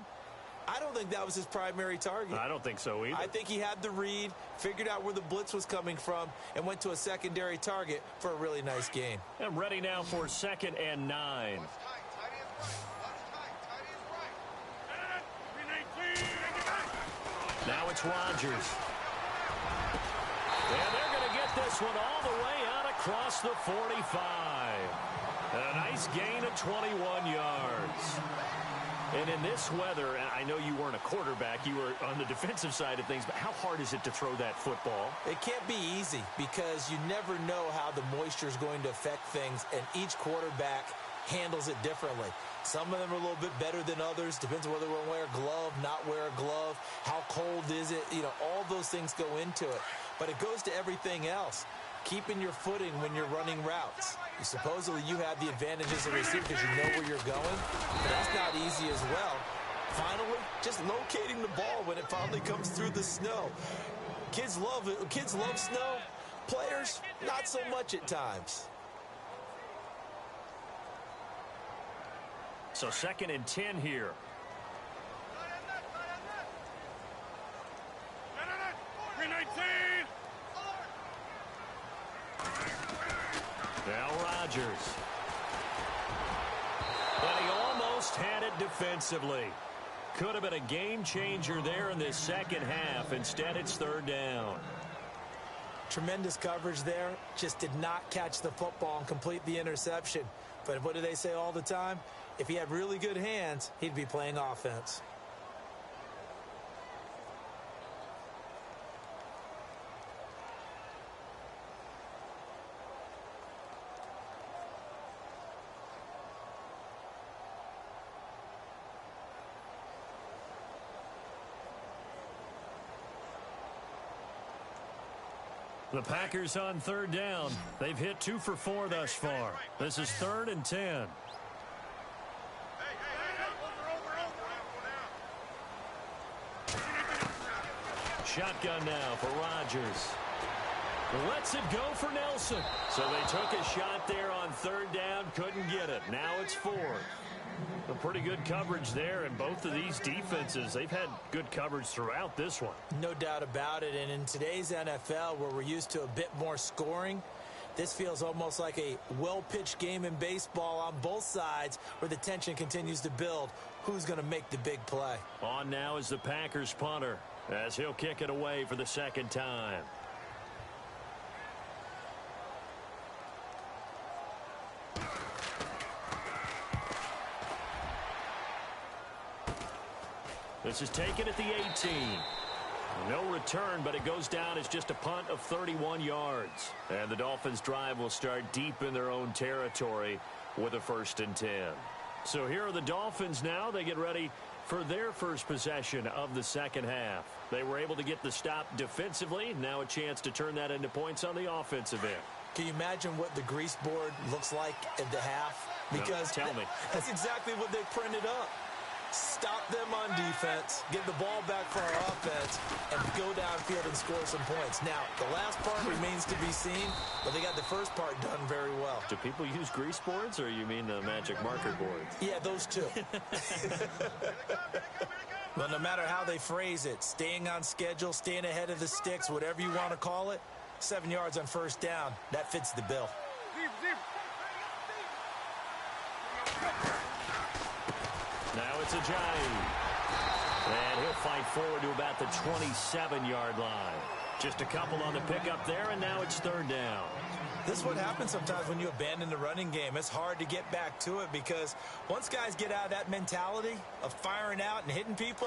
I don't think that was his primary target. I don't think so either. I think he had the read, figured out where the blitz was coming from, and went to a secondary target for a really nice gain. I'm ready now for 2nd and 9. Now it's Rodgers. And they're going to get this one all the way out across the 45. And a nice gain of 21 yards. And in this weather, I know you weren't a quarterback, you were on the defensive side of things, but how hard is it to throw that football? It can't be easy because you never know how the moisture is going to affect things, and each quarterback handles it differently. Some of them are a little bit better than others. Depends on whether we're going to wear a glove, not wear a glove. How cold is it? You know, all those things go into it. But it goes to everything else. Keeping your footing when you're running routes. Supposedly you have the advantage as a receiver because you know where you're going. But that's not easy as well. Finally, just locating the ball when it finally comes through the snow. Kids love it. Kids love snow. Players, not so much at times. So 2nd and 10 here. Now Rodgers. And he almost had it defensively. Could have been a game changer there in this second half. Instead, it's third down. Tremendous coverage there. Just did not catch the football and complete the interception. But what do they say all the time? If he had really good hands, he'd be playing offense. The Packers on third down. They've hit 2 for 4 thus far. This is 3rd and 10. Shotgun now for Rodgers. Lets it go for Nelson. So they took a shot there on third down, couldn't get it. Now it's 4th. A pretty good coverage there, and both of these defenses, they've had good coverage throughout this one. No doubt about it, and in today's NFL, where we're used to a bit more scoring, this feels almost like a well-pitched game in baseball on both sides where the tension continues to build. Who's going to make the big play? On now is the Packers punter, as he'll kick it away for the second time. This is taken at the 18. No return, but it goes down as just a punt of 31 yards. And the Dolphins' drive will start deep in their own territory with a 1st and 10. So here are the Dolphins now. They get ready for their first possession of the second half. They were able to get the stop defensively. Now a chance to turn that into points on the offensive end. Can you imagine what the grease board looks like at the half? Because no, tell me. That's exactly what they printed up. Stop them on defense, get the ball back for our offense, and go downfield and score some points. Now, the last part remains to be seen, but they got the first part done very well. Do people use grease boards, or you mean the magic marker boards? Yeah, those two. Well, no matter how they phrase it, staying on schedule, staying ahead of the sticks, whatever you want to call it, 7 yards on first down, that fits the bill. Now it's Ajayi. And he'll fight forward to about the 27-yard line. Just a couple on the pickup there, and now it's third down. This is what happens sometimes when you abandon the running game. It's hard to get back to it because once guys get out of that mentality of firing out and hitting people,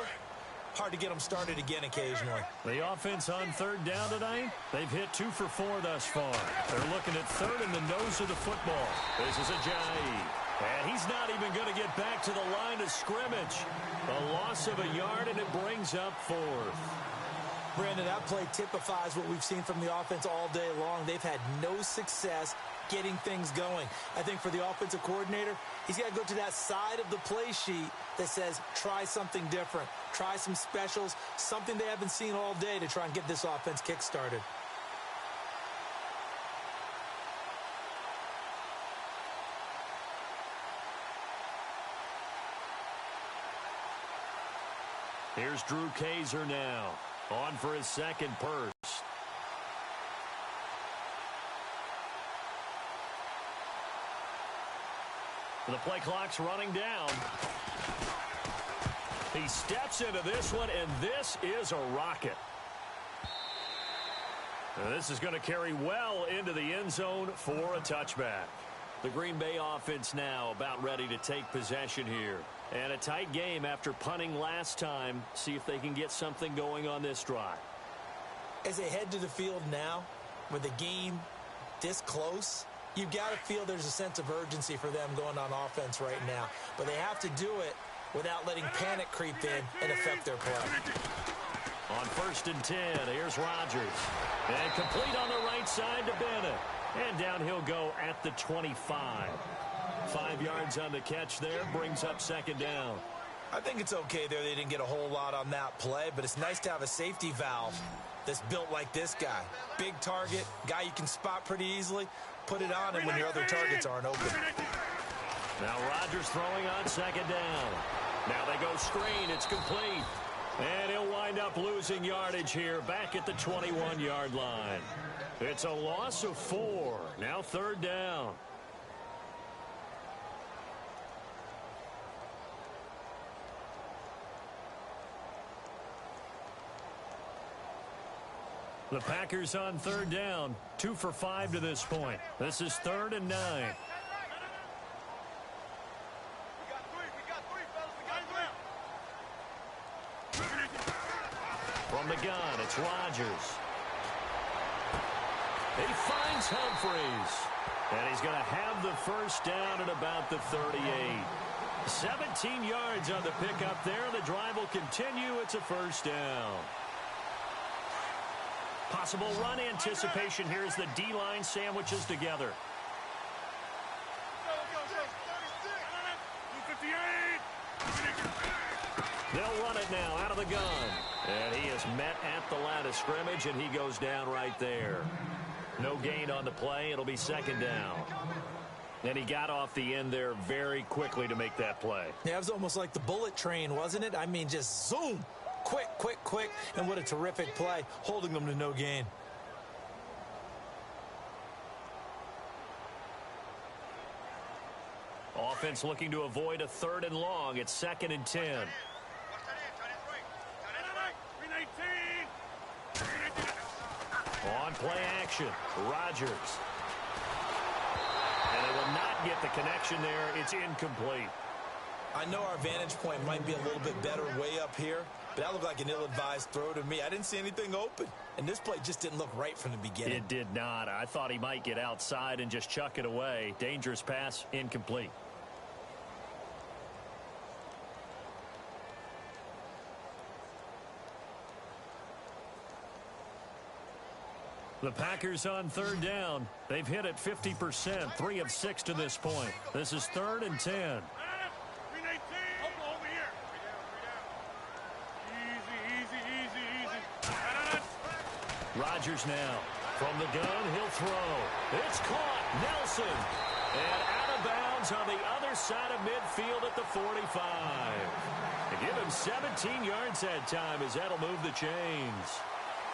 hard to get them started again occasionally. The offense on third down tonight, they've hit 2 for 4 thus far. They're looking at third in the nose of the football. This is Ajayi. And he's not even going to get back to the line of scrimmage. A loss of a yard, and it brings up 4th. Brandon, that play typifies what we've seen from the offense all day long. They've had no success getting things going. I think for the offensive coordinator, he's got to go to that side of the play sheet that says, try something different. Try some specials, something they haven't seen all day to try and get this offense kick-started. Here's Drew Kaiser now, on for his second burst. The play clock's running down. He steps into this one, and this is a rocket. And this is going to carry well into the end zone for a touchback. The Green Bay offense now about ready to take possession here. And a tight game after punting last time. See if they can get something going on this drive. As they head to the field now, with the game this close, you've got to feel there's a sense of urgency for them going on offense right now. But they have to do it without letting panic creep in and affect their play. On 1st and 10, here's Rodgers. And complete on the right side to Bennett. And down he'll go at the 25. 5 yards on the catch there, brings up second down. I think it's okay there. They didn't get a whole lot on that play, but it's nice to have a safety valve that's built like this guy. Big target, guy you can spot pretty easily. Put it on him when your other targets aren't open. Now Rodgers throwing on second down. Now they go screen. It's complete. And he'll wind up losing yardage here back at the 21-yard line. It's a loss of 4. Now third down. The Packers on third down, 2 for 5 to this point. This is 3rd and 9. From the gun, it's Rodgers. He finds Humphries. And he's going to have the first down at about the 38. 17 yards on the pickup there. The drive will continue. It's a first down. Possible run anticipation here as the D-line sandwiches together. They'll run it now out of the gun. And he is met at the line of scrimmage, and he goes down right there. No gain on the play. It'll be 2nd down. And he got off the end there very quickly to make that play. Yeah, it was almost like the bullet train, wasn't it? I mean, just zoom. Quick, quick, quick. And what a terrific play, holding them to no gain. Offense looking to avoid a 3rd and long. It's 2nd and 10. On play action, Rodgers. And they will not get the connection there. It's incomplete. I know our vantage point might be a little bit better way up here, but that looked like an ill-advised throw to me. I didn't see anything open, and this play just didn't look right from the beginning. It did not. I thought he might get outside and just chuck it away. Dangerous pass, incomplete. The Packers on 3rd down. They've hit it 50%, 3 of 6 to this point. This is 3rd and 10. Rodgers now. From the gun, he'll throw. It's caught. Nelson. And out of bounds on the other side of midfield at the 45. They give him 17 yards that time as that'll move the chains.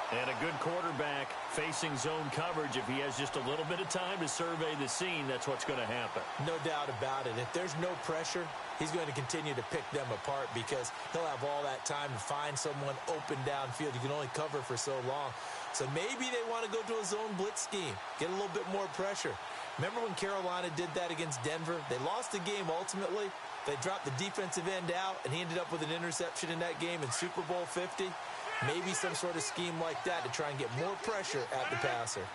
And a good quarterback facing zone coverage. If he has just a little bit of time to survey the scene, that's what's going to happen. No doubt about it. If there's no pressure, he's going to continue to pick them apart because he'll have all that time to find someone open downfield. You can only cover for so long. So maybe they want to go to a zone blitz scheme, get a little bit more pressure. Remember when Carolina did that against Denver? They lost the game ultimately. They dropped the defensive end out, and he ended up with an interception in that game in Super Bowl 50. Maybe some sort of scheme like that to try and get more pressure at the passer.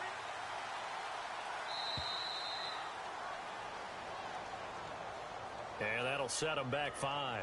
And that'll set him back 5.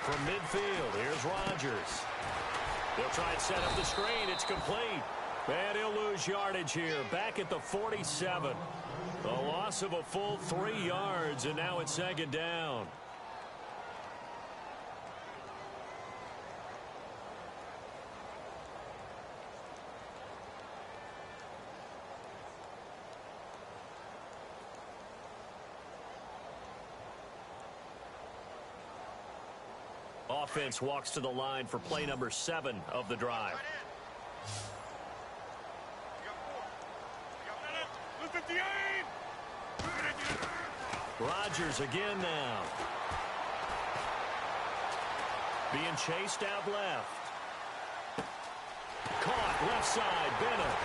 From midfield, here's Rodgers. He'll try and set up the screen. It's complete. And he'll lose yardage here. Back at the 47. A loss of a full 3 yards, and now it's 2nd down. Offense walks to the line for play number 7 of the drive. Rodgers again now. Being chased out left. Caught left side, Bennett.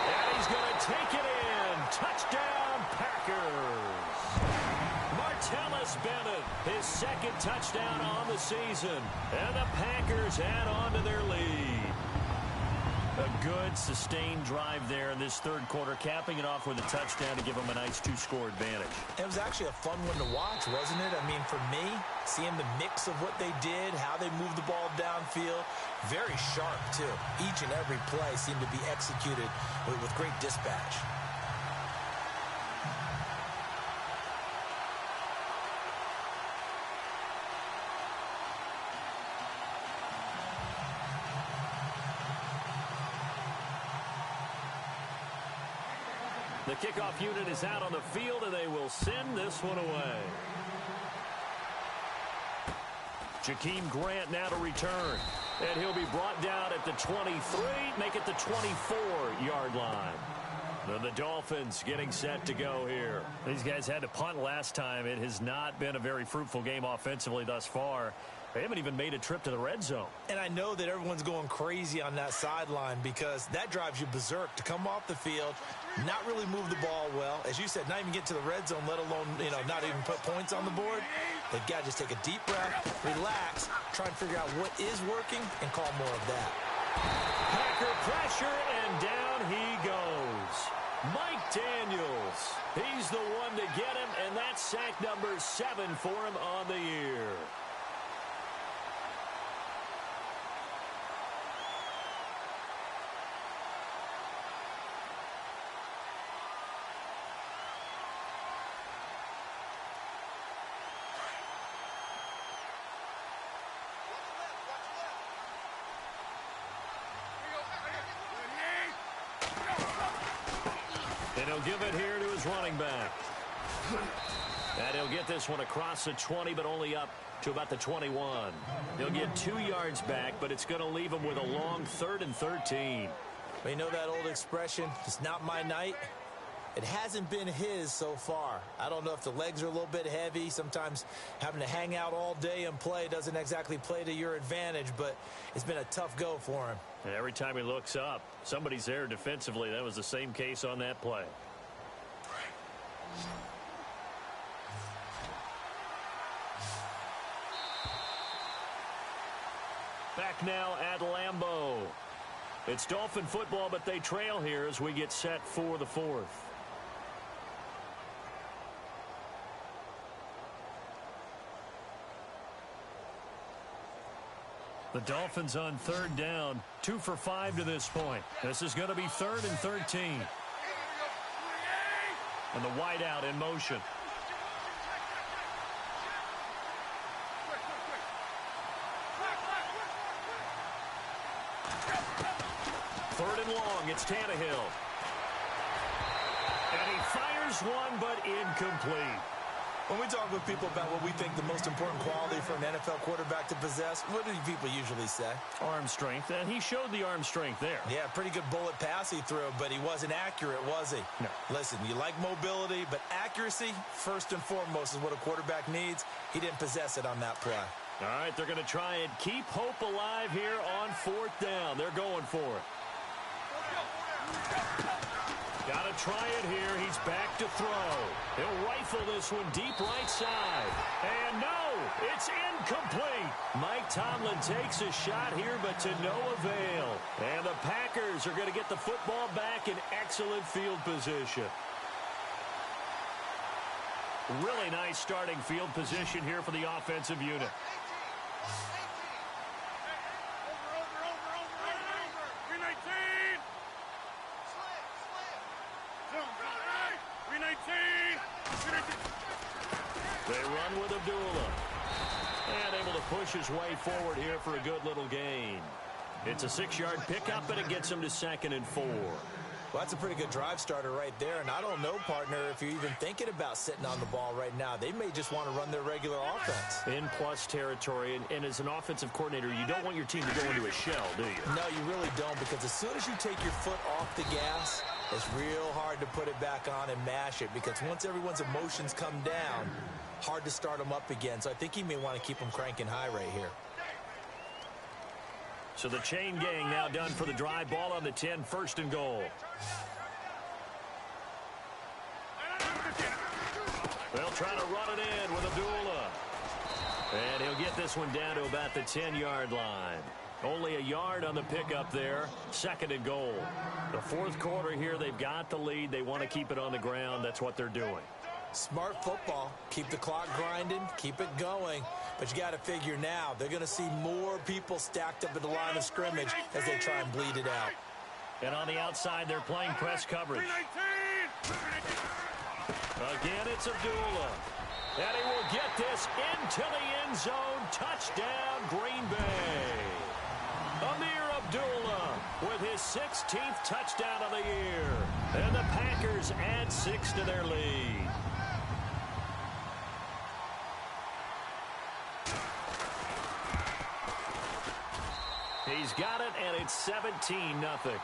And he's going to take it in. Touchdown, Packers. Martellus Bennett, his 2nd touchdown on the season. And the Packers add on to their lead. A good, sustained drive there in this 3rd quarter, capping it off with a touchdown to give them a nice 2-score advantage. It was actually a fun one to watch, wasn't it? I mean, for me, seeing the mix of what they did, how they moved the ball downfield, very sharp, too. Each and every play seemed to be executed with great dispatch. The kickoff unit is out on the field, and they will send this one away. Jakeem Grant now to return. And he'll be brought down at the 23, make it the 24-yard line. The Dolphins getting set to go here. These guys had to punt last time. It has not been a very fruitful game offensively thus far. They haven't even made a trip to the red zone. And I know that everyone's going crazy on that sideline because that drives you berserk to come off the field, not really move the ball well. As you said, not even get to the red zone, let alone, not even put points on the board. They've got to just take a deep breath, relax, try and figure out what is working, and call more of that. Packer pressure, and down he goes. Mike Daniels. He's the one to get him, and that's sack number 7 for him on the year. And he'll give it here to his running back. And he'll get this one across the 20, but only up to about the 21. He'll get 2 yards back, but it's going to leave him with a long 3rd and 13. You know that old expression, it's not my night? It hasn't been his so far. I don't know if the legs are a little bit heavy. Sometimes having to hang out all day and play doesn't exactly play to your advantage, but it's been a tough go for him. And every time he looks up, somebody's there defensively. That was the same case on that play. Back now at Lambeau. It's Dolphin football, but they trail here as we get set for the 4th. The Dolphins on 3rd down, 2 for 5 to this point. This is going to be 3rd and 13. And the wideout in motion. Third and long, it's Tannehill. And he fires one, but incomplete. When we talk with people about what we think the most important quality for an NFL quarterback to possess, what do people usually say? Arm strength, and he showed the arm strength there. Yeah, pretty good bullet pass he threw, but he wasn't accurate, was he? No. Listen, you like mobility, but accuracy, first and foremost, is what a quarterback needs. He didn't possess it on that play. All right, they're going to try and keep hope alive here on 4th down. They're going for it. Got to try it here. He's back to throw. He'll rifle this one deep right side. And no, it's incomplete. Mike Tomlin takes a shot here, but to no avail. And the Packers are going to get the football back in excellent field position. Really nice starting field position here for the offensive unit. They run with Abdullah. And able to push his way forward here for a good little gain. It's a 6-yard pickup, and it gets him to 2nd and 4. Well, that's a pretty good drive starter right there. And I don't know, partner, if you're even thinking about sitting on the ball right now. They may just want to run their regular offense. In plus territory. And as an offensive coordinator, you don't want your team to go into a shell, do you? No, you really don't, because as soon as you take your foot off the gas, it's real hard to put it back on and mash it, because once everyone's emotions come down, hard to start them up again. So I think he may want to keep them cranking high right here. So the chain gang now done for the drive. Ball on the 10, 1st and goal. They'll try to run it in with Abdullah. And he'll get this one down to about the 10-yard line. Only a yard on the pickup there. 2nd and goal. The 4th quarter here, they've got the lead. They want to keep it on the ground. That's what they're doing. Smart football. Keep the clock grinding. Keep it going. But you got to figure now, they're going to see more people stacked up at the line of scrimmage as they try and bleed it out. And on the outside, they're playing press coverage. Again, it's Abdullah. And he will get this into the end zone. Touchdown, Green Bay. Amir Abdullah with his 16th touchdown of the year. And the Packers add 6 to their lead. He's got it, and it's 17-0.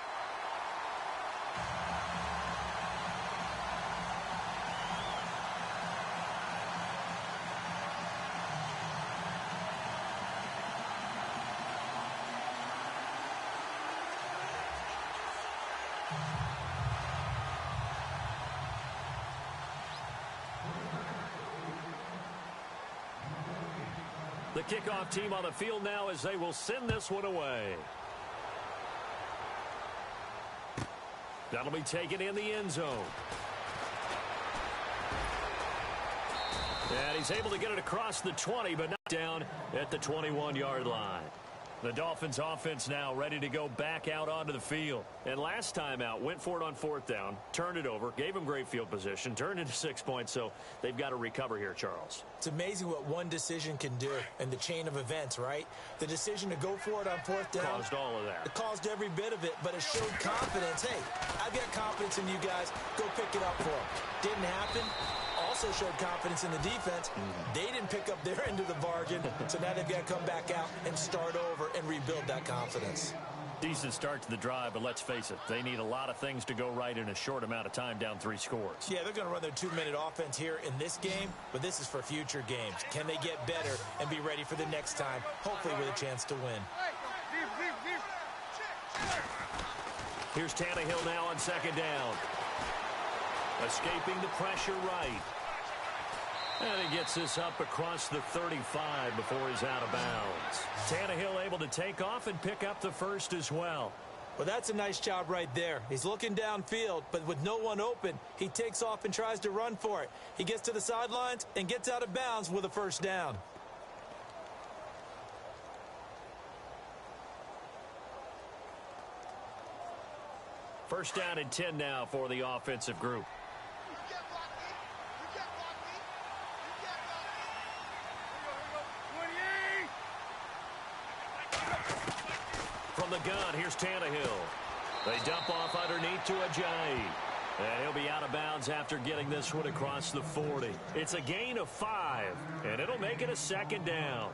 The kickoff team on the field now as they will send this one away. That'll be taken in the end zone. And he's able to get it across the 20, but not down at the 21-yard line. The Dolphins offense now ready to go back out onto the field. And last time out, went for it on 4th down, turned it over, gave them great field position, turned into 6 points, so they've got to recover here, Charles. It's amazing what one decision can do in the chain of events, right? The decision to go for it on 4th down. Caused all of that. It caused every bit of it, but it showed confidence. Hey, I've got confidence in you guys. Go pick it up for them. Didn't happen. Also showed confidence in the defense. They didn't pick up their end of the bargain, so now they've got to come back out and start over and rebuild that confidence. Decent start to the drive, but let's face it, they need a lot of things to go right in a short amount of time, down 3 scores. Yeah, they're going to run their 2-minute offense here in this game, but this is for future games. Can they get better and be ready for the next time, hopefully with a chance to win? Here's Tannehill now on 2nd down. Escaping the pressure right. And he gets this up across the 35 before he's out of bounds. Tannehill able to take off and pick up the first as well. Well, that's a nice job right there. He's looking downfield, but with no one open, he takes off and tries to run for it. He gets to the sidelines and gets out of bounds with a first down. First down and 10 now for the offensive group. From the gun, here's Tannehill. They dump off underneath to Ajayi. And he'll be out of bounds after getting this one across the 40. It's a gain of 5, and it'll make it a 2nd down.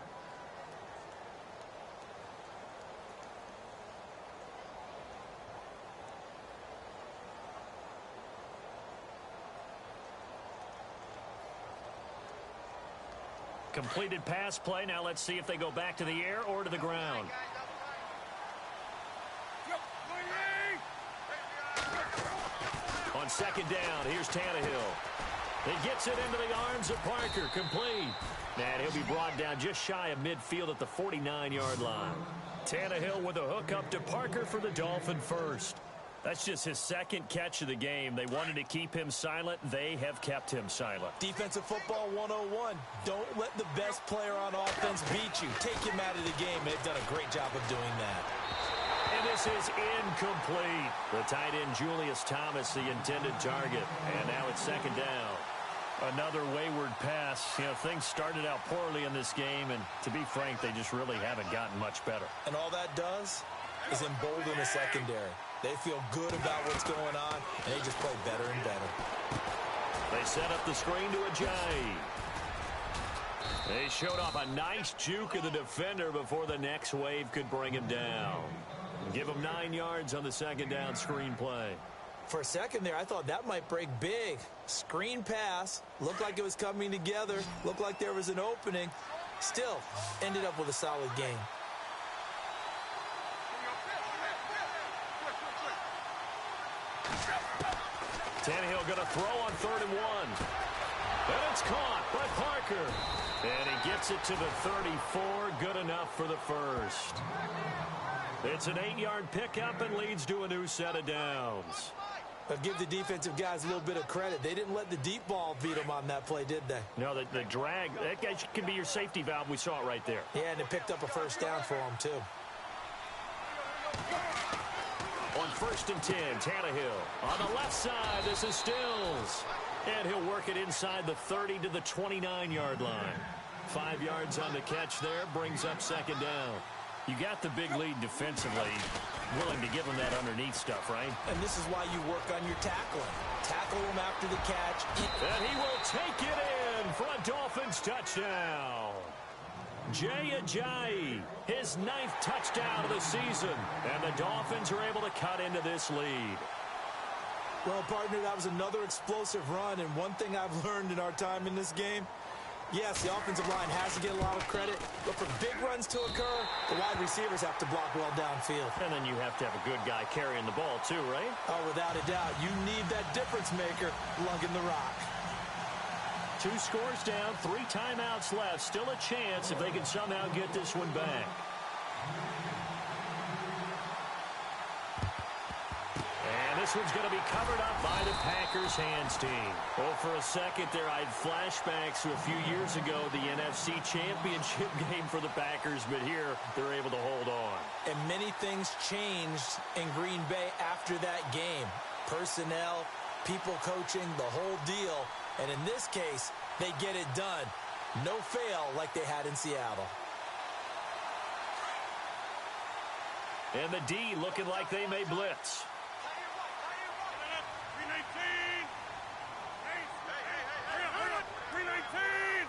Completed pass play. Now let's see if they go back to the air or to the ground. On 2nd down, here's Tannehill. He gets it into the arms of Parker, complete. And he'll be brought down just shy of midfield at the 49-yard line. Tannehill with a hook up to Parker for the Dolphin first. That's just his 2nd catch of the game. They wanted to keep him silent. They have kept him silent. Defensive football 101. Don't let the best player on offense beat you. Take him out of the game. They've done a great job of doing that. And this is incomplete. The tight end, Julius Thomas, the intended target. And now it's 2nd down. Another wayward pass. You know, things started out poorly in this game, and to be frank, they just really haven't gotten much better. And all that does is embolden the secondary. They feel good about what's going on, and they just play better and better. They set up the screen to Ajayi. They showed off a nice juke of the defender before the next wave could bring him down. Give him 9 yards on the 2nd down screen play. For a second there, I thought that might break big. Screen pass. Looked like it was coming together. Looked like there was an opening. Still, ended up with a solid game. Tannehill going to throw on 3rd and 1. And it's caught by Parker. And he gets it to the 34. Good enough for the first. It's an 8-yard pickup and leads to a new set of downs. But give the defensive guys a little bit of credit. They didn't let the deep ball beat them on that play, did they? No, the drag, that can be your safety valve. We saw it right there. Yeah, and it picked up a first down for them, too. On 1st and 10, Tannehill. On the left side, this is Stills. And he'll work it inside the 30 to the 29-yard line. 5 yards on the catch there, brings up 2nd down. You got the big lead defensively, willing to give them that underneath stuff, right? And this is why you work on your tackling. Tackle him after the catch. And he will take it in for a Dolphins touchdown. Jay Ajayi, his 9th touchdown of the season. And the Dolphins are able to cut into this lead. Well, partner, that was another explosive run. And one thing I've learned in our time in this game, yes, the offensive line has to get a lot of credit, but for big runs to occur, the wide receivers have to block well downfield. And then you have to have a good guy carrying the ball too, right? Oh, without a doubt. You need that difference maker lugging the rock. 2 scores down, 3 timeouts left. Still a chance if they can somehow get this one back. And this one's going to be covered up by the Packers hands team. Well, for a second there, I had flashbacks to a few years ago, the NFC Championship game for the Packers, but here they're able to hold on. And many things changed in Green Bay after that game. Personnel, people coaching, the whole deal. And in this case, they get it done. No fail like they had in Seattle. And the D looking like they may blitz. 319.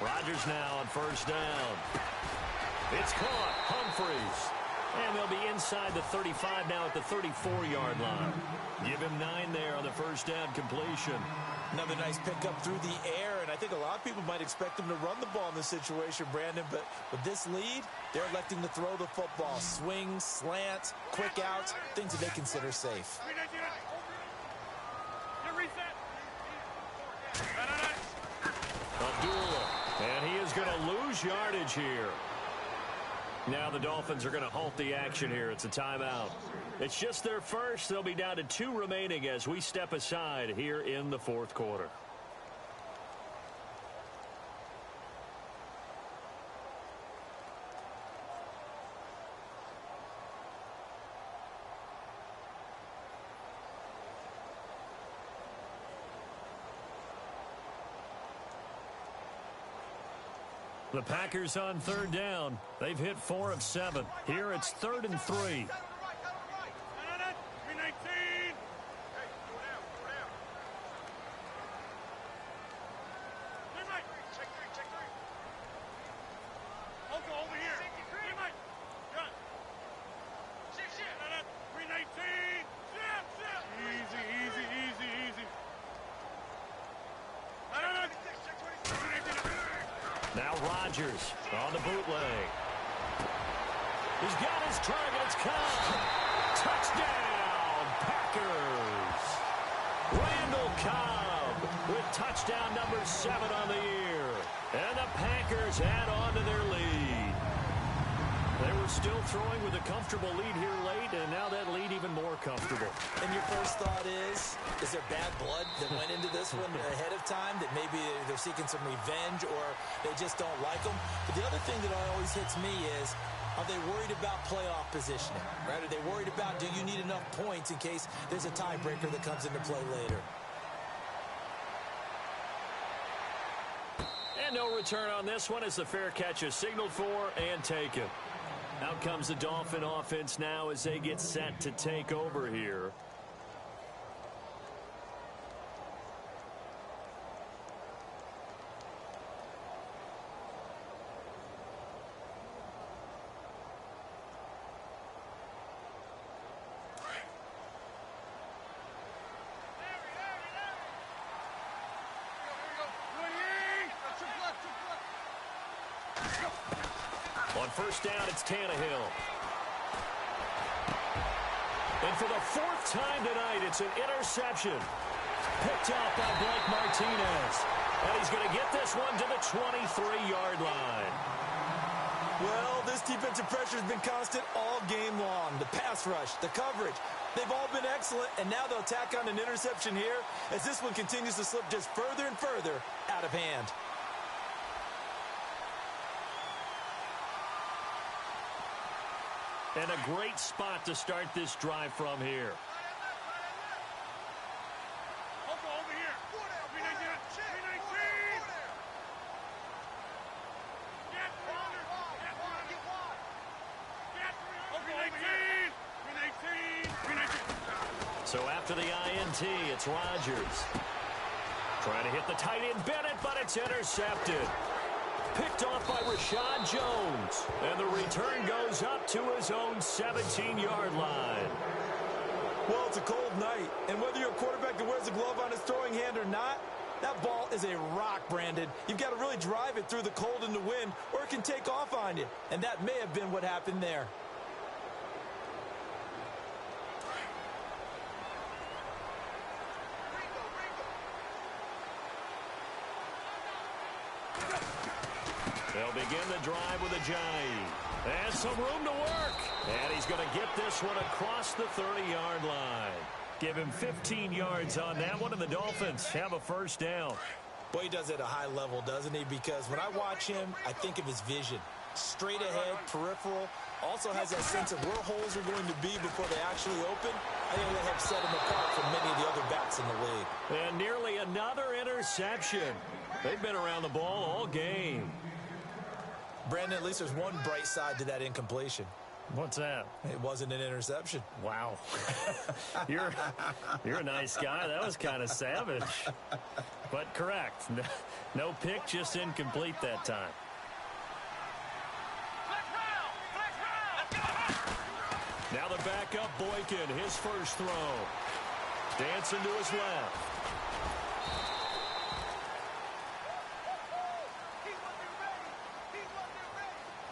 Rodgers now on first down. It's caught. Humphreys. And they'll be inside the 35 now at the 34-yard line. Give him 9 there on the first down completion. Another nice pickup through the air, and I think a lot of people might expect them to run the ball in this situation, Brandon, but with this lead, they're electing to throw the football. Swings, slants, quick outs, things that they consider safe. Abdullah, and he is going to lose yardage here. Now the Dolphins are going to halt the action here. It's a timeout. It's just their first. They'll be down to 2 remaining as we step aside here in the 4th quarter. The Packers on 3rd down. They've hit 4 of 7. Here it's 3rd and 3. Now Rodgers on the bootleg. He's got his target. It's caught. Touchdown, Packers. Randall Cobb with touchdown number 7 on the year. And the Packers add on to their lead. They were still throwing with a comfortable lead here late, and now that lead even more comfortable. And your first thought is there bad blood that went into this one ahead of time, that maybe they're seeking some revenge or they just don't like them? But the other thing that always hits me is, are they worried about playoff positioning? Right? Are they worried about, do you need enough points in case there's a tiebreaker that comes into play later? And no return on this one as the fair catch is signaled for and taken. Out comes the Dolphin offense now as they get set to take over here. On first down, it's Tannehill. And for the 4th time tonight, it's an interception. Picked up by Blake Martinez. And he's going to get this one to the 23-yard line. Well, this defensive pressure has been constant all game long. The pass rush, the coverage, they've all been excellent, and now they'll tack on an interception here as this one continues to slip just further and further out of hand. And a great spot to start this drive from here. Over here. 319. So after the INT, it's Rodgers. Trying to hit the tight end Bennett, but it's intercepted. Picked off by Rashad Jones. And the return goes up to his own 17-yard line. Well, it's a cold night, and whether you're a quarterback that wears a glove on his throwing hand or not, that ball is a rock, Brandon. You've got to really drive it through the cold and the wind, or it can take off on you. And that may have been what happened there. They'll begin the drive with a Jai. And some room to work. And he's going to get this one across the 30-yard line. Give him 15 yards on that one, and the Dolphins have a first down. Boy, he does it at a high level, doesn't he? Because when I watch him, I think of his vision. Straight ahead, peripheral. Also has that sense of where holes are going to be before they actually open. I think that helps set him apart from many of the other backs in the league. And nearly another interception. They've been around the ball all game. Brandon, at least there's one bright side to that incompletion. What's that? It wasn't an interception. Wow. You're a nice guy. That was kind of savage. But correct. No pick, just incomplete that time. Now the backup Boykin, his first throw. Dancing to his left.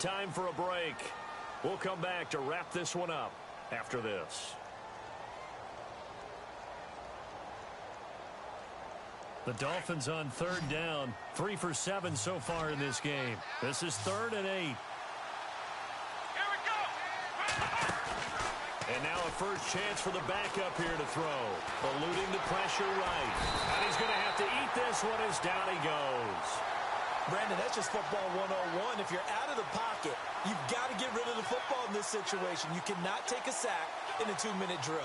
Time for a break. We'll come back to wrap this one up after this. The Dolphins on third down. 3 for 7 so far in this game. This is 3rd and 8. Here we go. And now a first chance for the backup here to throw. Eluding the pressure right. And he's going to have to eat this one as down he goes. Brandon, that's just football 101. If you're out of the pocket, you've got to get rid of the football in this situation. You cannot take a sack in a 2-minute drill.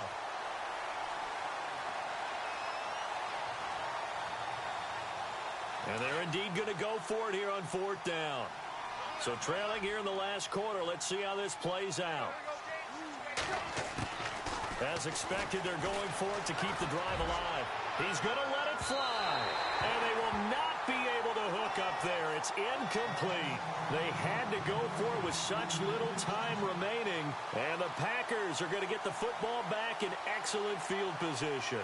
And they're indeed going to go for it here on 4th down. So trailing here in the last quarter, let's see how this plays out. As expected, they're going for it to keep the drive alive. He's going to let it fly. And they will not be able to hook up there. It's incomplete. They had to go for it with such little time remaining. And the Packers are going to get the football back in excellent field position.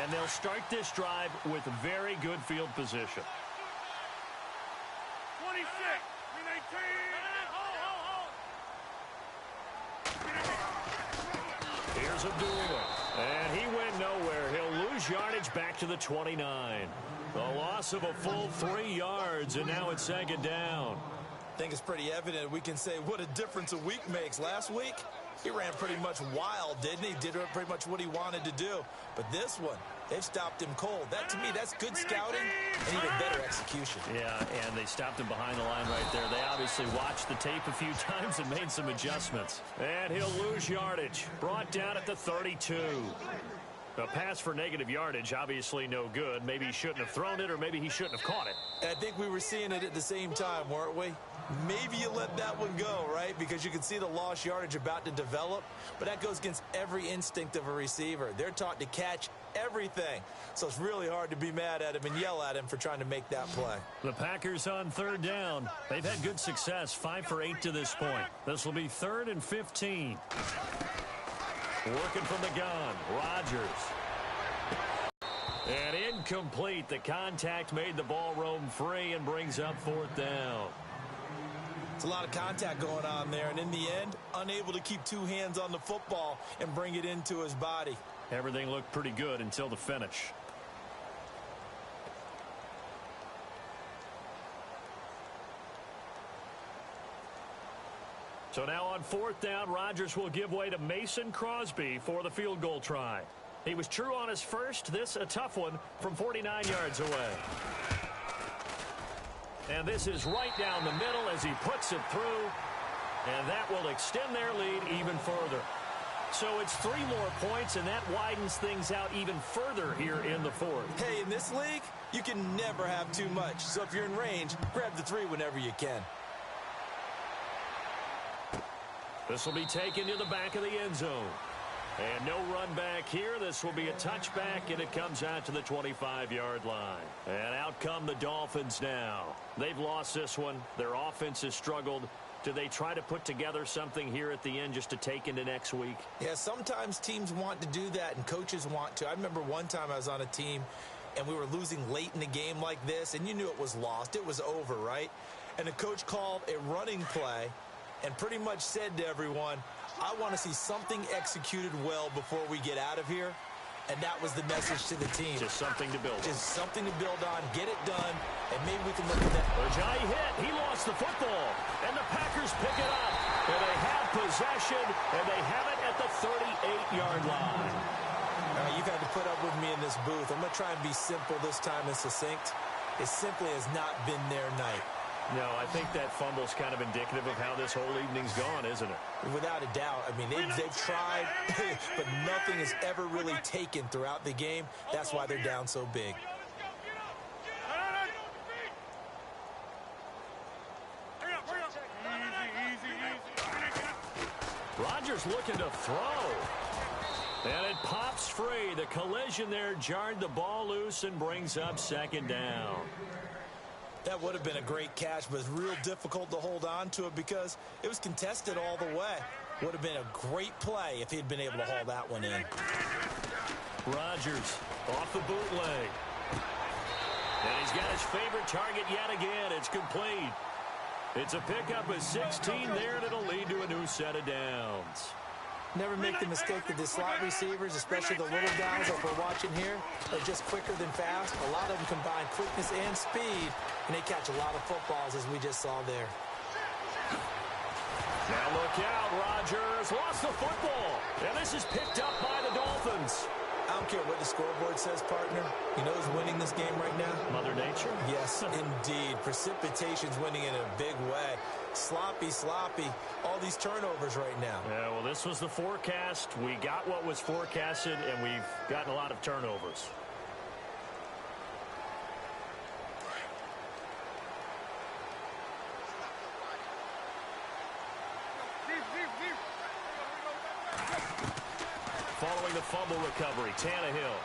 And they'll start this drive with very good field position. 26. 319. Here's Abdullah. And he went nowhere. He'll lose yardage back to the 29. The loss of a full 3 yards, and now it's 2nd down. I think it's pretty evident. We can say what a difference a week makes. Last week, he ran pretty much wild, didn't he? Did pretty much what he wanted to do. But this one, they've stopped him cold. That, to me, that's good scouting and even better execution. Yeah, and they stopped him behind the line right there. They obviously watched the tape a few times and made some adjustments. And he'll lose yardage. Brought down at the 32. A pass for negative yardage, obviously no good. Maybe he shouldn't have thrown it, or maybe he shouldn't have caught it. I think we were seeing it at the same time, weren't we? Maybe you let that one go, right? Because you can see the lost yardage about to develop. But that goes against every instinct of a receiver. They're taught to catch everything. So it's really hard to be mad at him and yell at him for trying to make that play. The Packers on 3rd down. They've had good success, 5 for 8 to this point. This will be 3rd and 15. Working from the gun, Rodgers. And incomplete. The contact made the ball roam free and brings up 4th down. It's a lot of contact going on there, and in the end, unable to keep 2 hands on the football and bring it into his body. Everything looked pretty good until the finish. So now on 4th down, Rodgers will give way to Mason Crosby for the field goal try. He was true on his first. This a tough one from 49 yards away. And this is right down the middle as he puts it through. And that will extend their lead even further. So it's 3 more points, and that widens things out even further here in the fourth. Hey, in this league, you can never have too much. So if you're in range, grab the 3 whenever you can. This will be taken to the back of the end zone. And no run back here. This will be a touchback, and it comes out to the 25-yard line. And out come the Dolphins now. They've lost this one. Their offense has struggled. Do they try to put together something here at the end just to take into next week? Yeah, sometimes teams want to do that, and coaches want to. I remember one time I was on a team, and we were losing late in the game like this, and you knew it was lost. It was over, right? And the coach called a running play and pretty much said to everyone, I want to see something executed well before we get out of here. And that was the message to the team. Just something to build on. Just something to build on, get it done, and maybe we can look at that. Ajay hit. He lost the football. And the Packers pick it up. And they have possession, and they have it at the 38-yard line. You've had to put up with me in this booth. I'm going to try and be simple this time and succinct. It simply has not been their night. No, I think that fumble's kind of indicative of how this whole evening's gone, isn't it? Without a doubt. I mean, they've tried, but nothing is ever really taken throughout the game. That's why they're down so big. Rodgers looking to throw. And it pops free. The collision there jarred the ball loose and brings up 2nd down. That would have been a great catch, but it's real difficult to hold on to it because it was contested all the way. Would have been a great play if he'd been able to haul that one in. Rodgers off the bootleg. And he's got his favorite target yet again. It's complete. It's a pickup of 16 there, and it'll lead to a new set of downs. Never make the mistake that the slot receivers, especially the little guys like we're watching here, are just quicker than fast. A lot of them combine quickness and speed, and they catch a lot of footballs, as we just saw there. Now look out, Rodgers lost the football, and this is picked up by the Dolphins. I don't care what the scoreboard says, partner. You know who's winning this game right now? Mother Nature? Yes, indeed. Precipitation's winning in a big way. Sloppy, all these turnovers right now. Yeah, well, this was the forecast. We got what was forecasted, and we've gotten a lot of turnovers. Following the fumble recovery, Tannehill.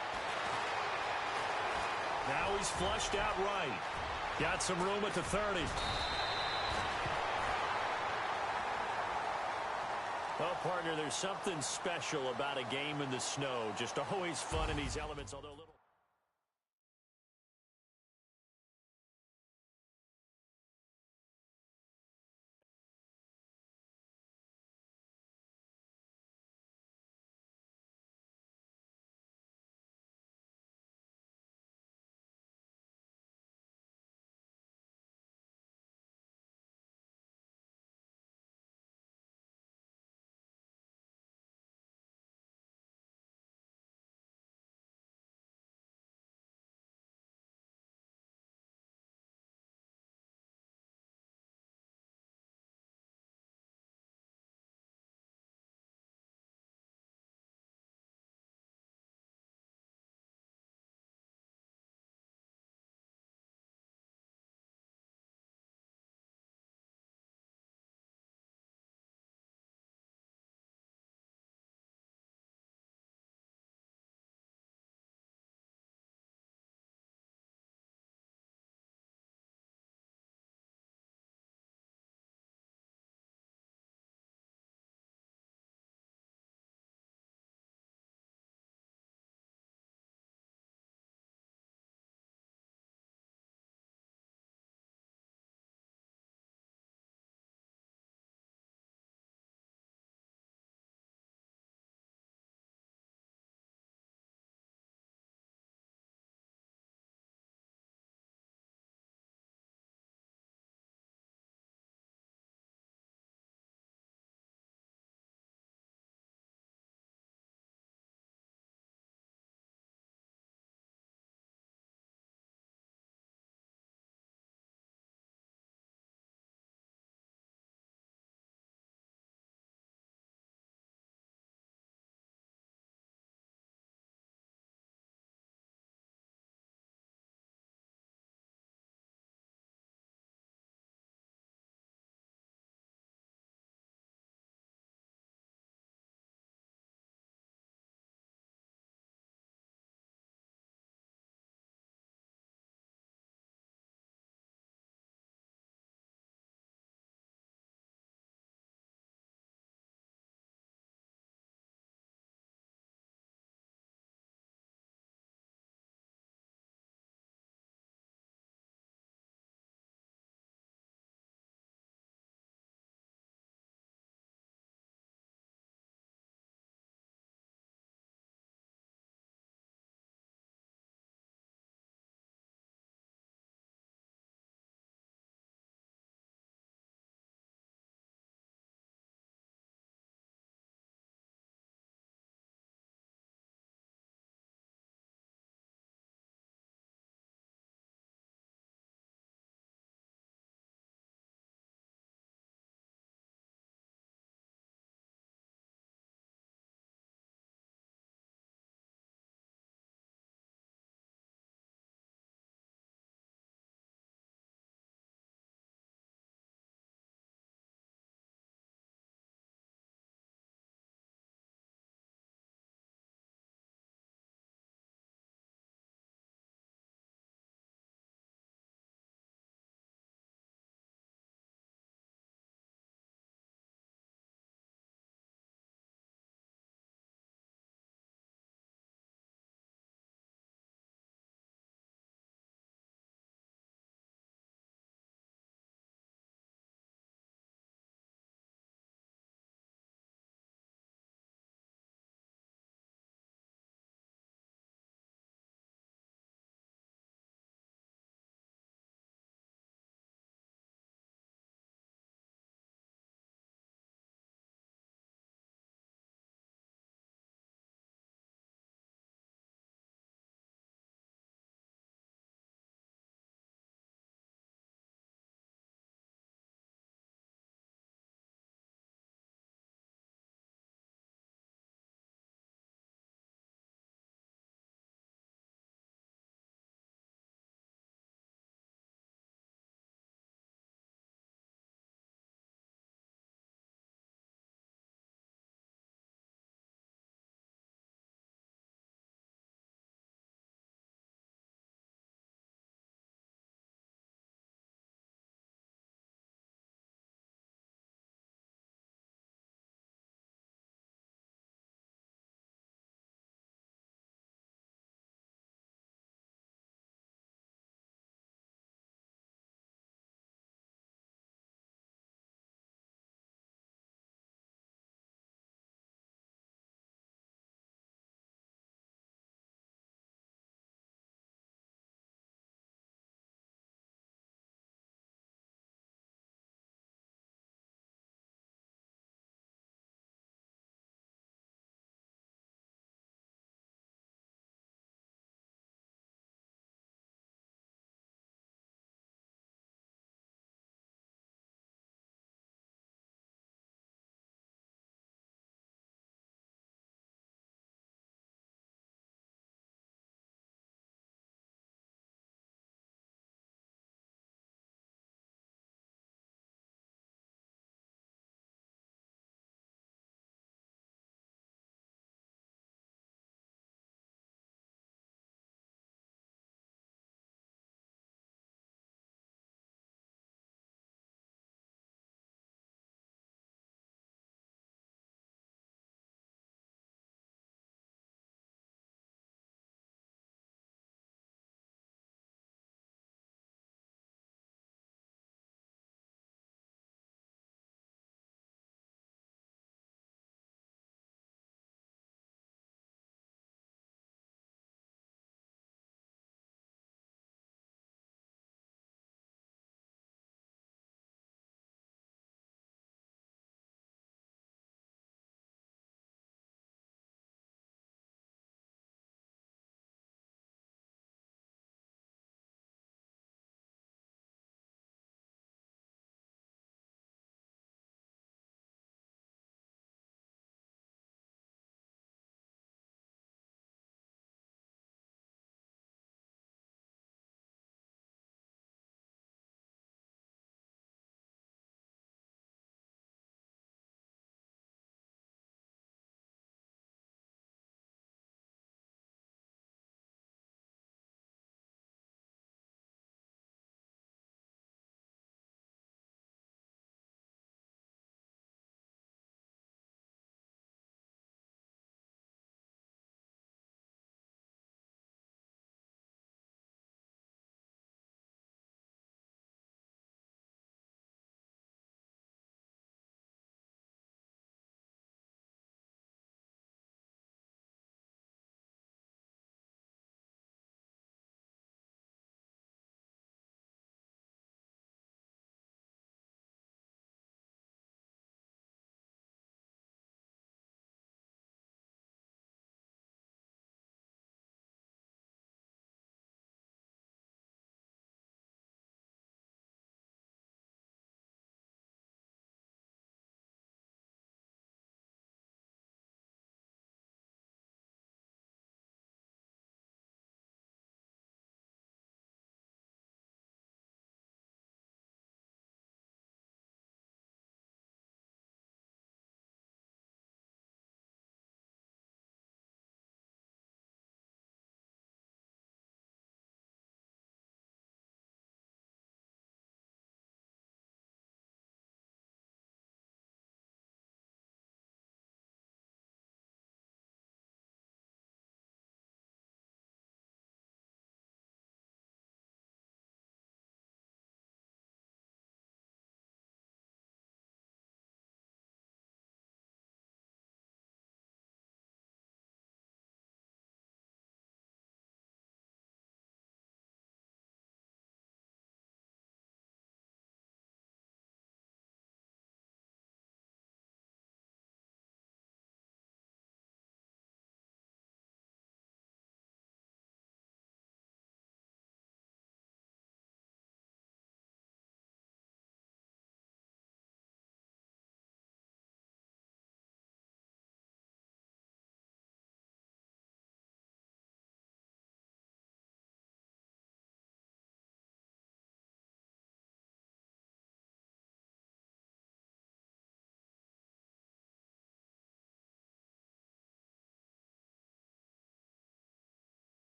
Now he's flushed out right. Got some room at the 30. Well, partner, there's something special about a game in the snow. Just always fun in these elements, although a little...